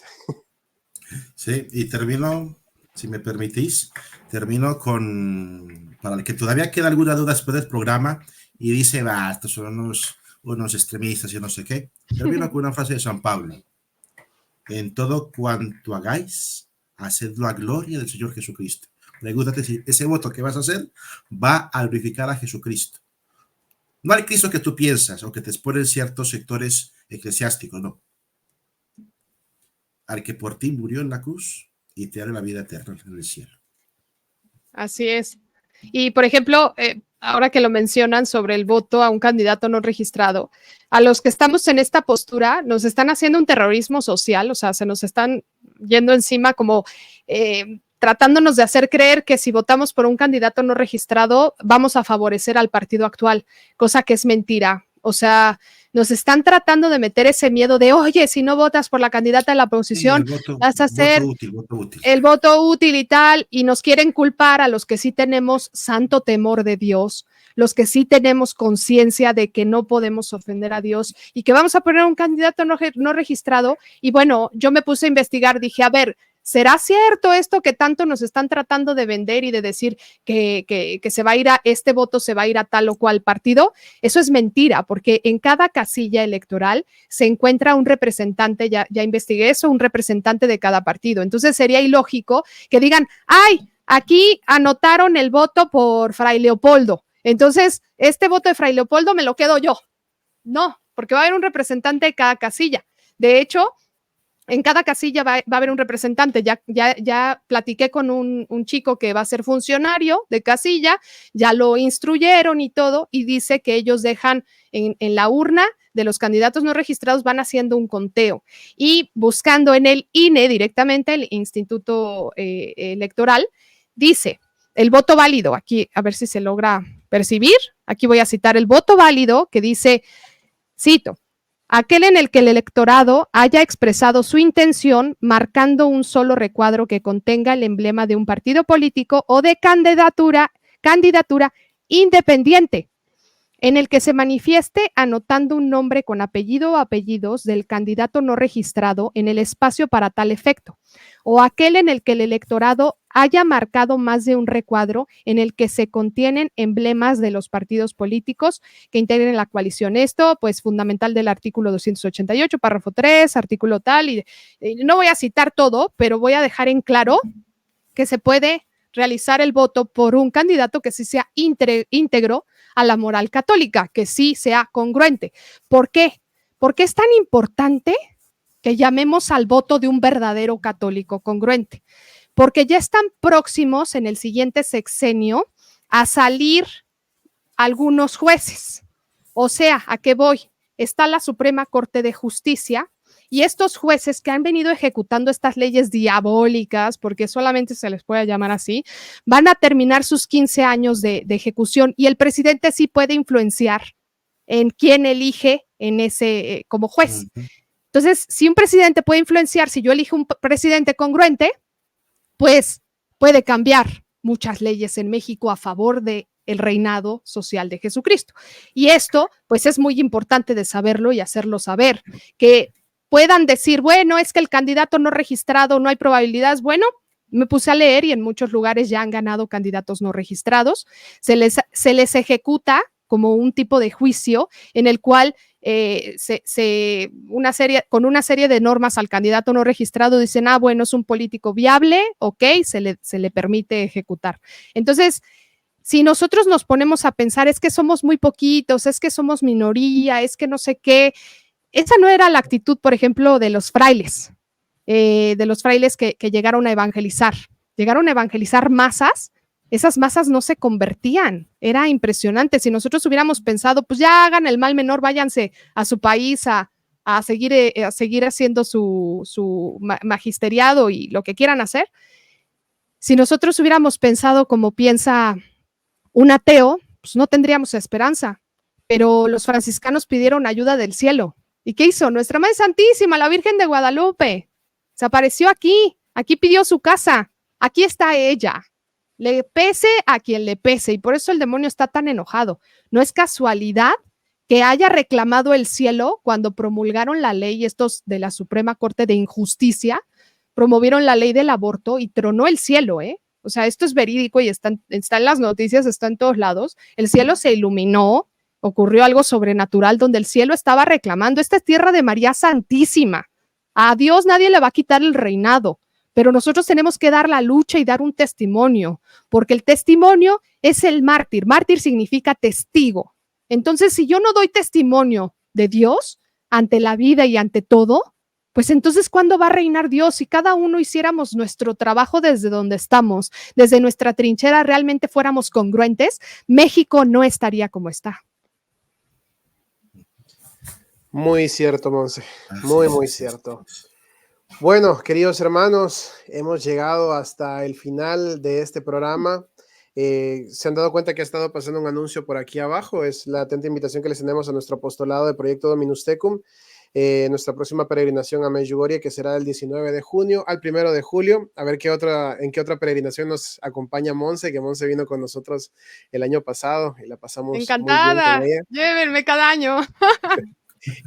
Sí, y termino, si me permitís, para el que todavía queda alguna duda después del programa y dice, va, estos son unos extremistas y no sé qué, termino con una frase de San Pablo. En todo cuanto hagáis, hacedlo a gloria del Señor Jesucristo. Pregúntate si ese voto que vas a hacer va a glorificar a Jesucristo. No al Cristo que tú piensas o que te exponen ciertos sectores eclesiásticos, no. Al que por ti murió en la cruz y te da la vida eterna en el cielo. Así es. Y, por ejemplo, ahora que lo mencionan sobre el voto a un candidato no registrado, a los que estamos en esta postura nos están haciendo un terrorismo social, o sea, se nos están yendo encima como tratándonos de hacer creer que si votamos por un candidato no registrado vamos a favorecer al partido actual, cosa que es mentira. O sea, nos están tratando de meter ese miedo de, oye, si no votas por la candidata de la oposición, sí, vas a hacer voto útil. El voto útil y tal, y nos quieren culpar a los que sí tenemos santo temor de Dios, los que sí tenemos conciencia de que no podemos ofender a Dios y que vamos a poner un candidato no registrado. Y bueno, yo me puse a investigar, dije, a ver, ¿será cierto esto que tanto nos están tratando de vender y de decir que se va a ir a este voto, se va a ir a tal o cual partido? Eso es mentira, porque en cada casilla electoral se encuentra un representante, ya investigué eso, un representante de cada partido. Entonces sería ilógico que digan, ¡ay! Aquí anotaron el voto por Fray Leopoldo. Entonces, este voto de Fray Leopoldo me lo quedo yo. No, porque va a haber un representante de cada casilla. De hecho, en cada casilla va a haber un representante. Ya platiqué con un chico que va a ser funcionario de casilla, ya lo instruyeron y todo, y dice que ellos dejan en la urna de los candidatos no registrados, van haciendo un conteo y buscando en el INE directamente, el Instituto Electoral, dice el voto válido, aquí a ver si se logra percibir, aquí voy a citar el voto válido que dice, cito, aquel en el que el electorado haya expresado su intención marcando un solo recuadro que contenga el emblema de un partido político o de candidatura independiente, en el que se manifieste anotando un nombre con apellido o apellidos del candidato no registrado en el espacio para tal efecto, o aquel en el que el electorado haya marcado más de un recuadro en el que se contienen emblemas de los partidos políticos que integren la coalición. Esto, pues, fundamental del artículo 288, párrafo 3, artículo tal, y no voy a citar todo, pero voy a dejar en claro que se puede realizar el voto por un candidato que sí sea íntegro a la moral católica, que sí sea congruente. ¿Por qué? Porque es tan importante que llamemos al voto de un verdadero católico congruente, porque ya están próximos en el siguiente sexenio a salir algunos jueces. O sea, ¿a qué voy? Está la Suprema Corte de Justicia Y estos jueces que han venido ejecutando estas leyes diabólicas, porque solamente se les puede llamar así, van a terminar sus 15 años de ejecución y el presidente sí puede influenciar en quién elige en ese como juez. Entonces, si un presidente puede influenciar, si yo elijo un presidente congruente, pues puede cambiar muchas leyes en México a favor de el reinado social de Jesucristo. Y esto, pues es muy importante de saberlo y hacerlo saber, que puedan decir, bueno, es que el candidato no registrado, no hay probabilidades. Bueno, me puse a leer y en muchos lugares ya han ganado candidatos no registrados. Se les ejecuta como un tipo de juicio en el cual con una serie de normas al candidato no registrado dicen, bueno, es un político viable, ok, se le permite ejecutar. Entonces, si nosotros nos ponemos a pensar, es que somos muy poquitos, es que somos minoría, es que no sé qué, esa no era la actitud, por ejemplo, de los frailes que llegaron a evangelizar. Llegaron a evangelizar masas, esas masas no se convertían, era impresionante. Si nosotros hubiéramos pensado, pues ya hagan el mal menor, váyanse a su país a seguir haciendo su magisteriado y lo que quieran hacer, si nosotros hubiéramos pensado como piensa un ateo, pues no tendríamos esperanza. Pero los franciscanos pidieron ayuda del cielo. ¿Y qué hizo? Nuestra Madre Santísima, la Virgen de Guadalupe, se apareció aquí pidió su casa, aquí está ella. Le pese a quien le pese, y por eso el demonio está tan enojado. No es casualidad que haya reclamado el cielo cuando promulgaron la ley, estos de la Suprema Corte de Injusticia, promovieron la ley del aborto y tronó el cielo, ¿eh? O sea, esto es verídico y está en las noticias, está en todos lados. El cielo se iluminó, ocurrió algo sobrenatural donde el cielo estaba reclamando, esta es tierra de María Santísima. A Dios nadie le va a quitar el reinado, pero nosotros tenemos que dar la lucha y dar un testimonio, porque el testimonio es el mártir. Mártir significa testigo. Entonces, si yo no doy testimonio de Dios ante la vida y ante todo, pues entonces, ¿cuándo va a reinar Dios? Si cada uno hiciéramos nuestro trabajo desde donde estamos, desde nuestra trinchera, realmente fuéramos congruentes, México no estaría como está. Muy cierto, Monse. Muy cierto. Bueno, queridos hermanos, hemos llegado hasta el final de este programa. Se han dado cuenta que ha estado pasando un anuncio por aquí abajo. Es la atenta invitación que les tenemos a nuestro apostolado de Proyecto Dominus Tecum. Nuestra próxima peregrinación a Medjugorje, que será del 19 de junio al 1 de julio. A ver en qué otra peregrinación nos acompaña Monse, que Monse vino con nosotros el año pasado y la pasamos encantada. Muy bien con ella. Llévenme cada año.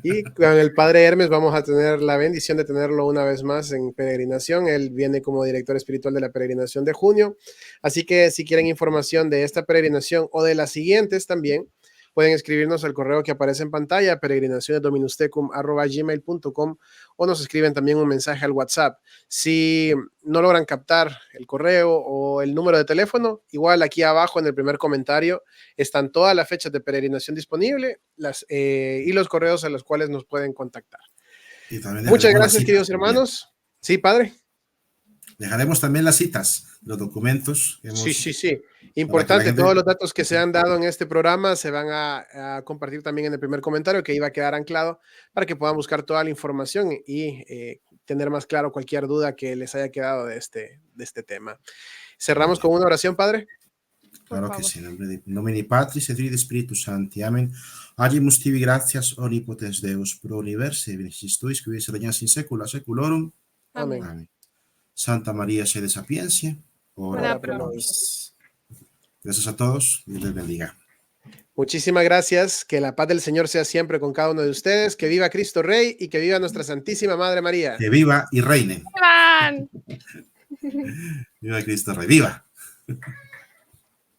Y con el padre Hermes vamos a tener la bendición de tenerlo una vez más en peregrinación. Él viene como director espiritual de la peregrinación de junio. Así que si quieren información de esta peregrinación o de las siguientes también, pueden escribirnos al correo que aparece en pantalla, peregrinacionesdominustecum@gmail.com, o nos escriben también un mensaje al WhatsApp. Si no logran captar el correo o el número de teléfono, igual aquí abajo en el primer comentario están todas las fechas de peregrinación disponibles y los correos a los cuales nos pueden contactar. Muchas gracias, queridos hermanos. Sí, padre. Dejaremos también las citas, los documentos. Sí. Importante, todos los datos que se han dado en este programa se van a compartir también en el primer comentario, que iba a quedar anclado para que puedan buscar toda la información y tener más claro cualquier duda que les haya quedado de este tema. Cerramos con una oración, padre. Claro que sí, en nomine Patris et Filii et Spiritus Sancti. Amén. Agimus tibi gratias omnipotens Deus pro universe, benedictis tuis, qui vis regnas in saecula saeculorum. Amén. Amén. Santa María, sede sapientia, ora pro nobis. Gracias a todos, Dios les bendiga. Muchísimas gracias, que la paz del Señor sea siempre con cada uno de ustedes, que viva Cristo Rey y que viva nuestra Santísima Madre María. Que viva y reine. ¡Vivan! Viva Cristo Rey, viva.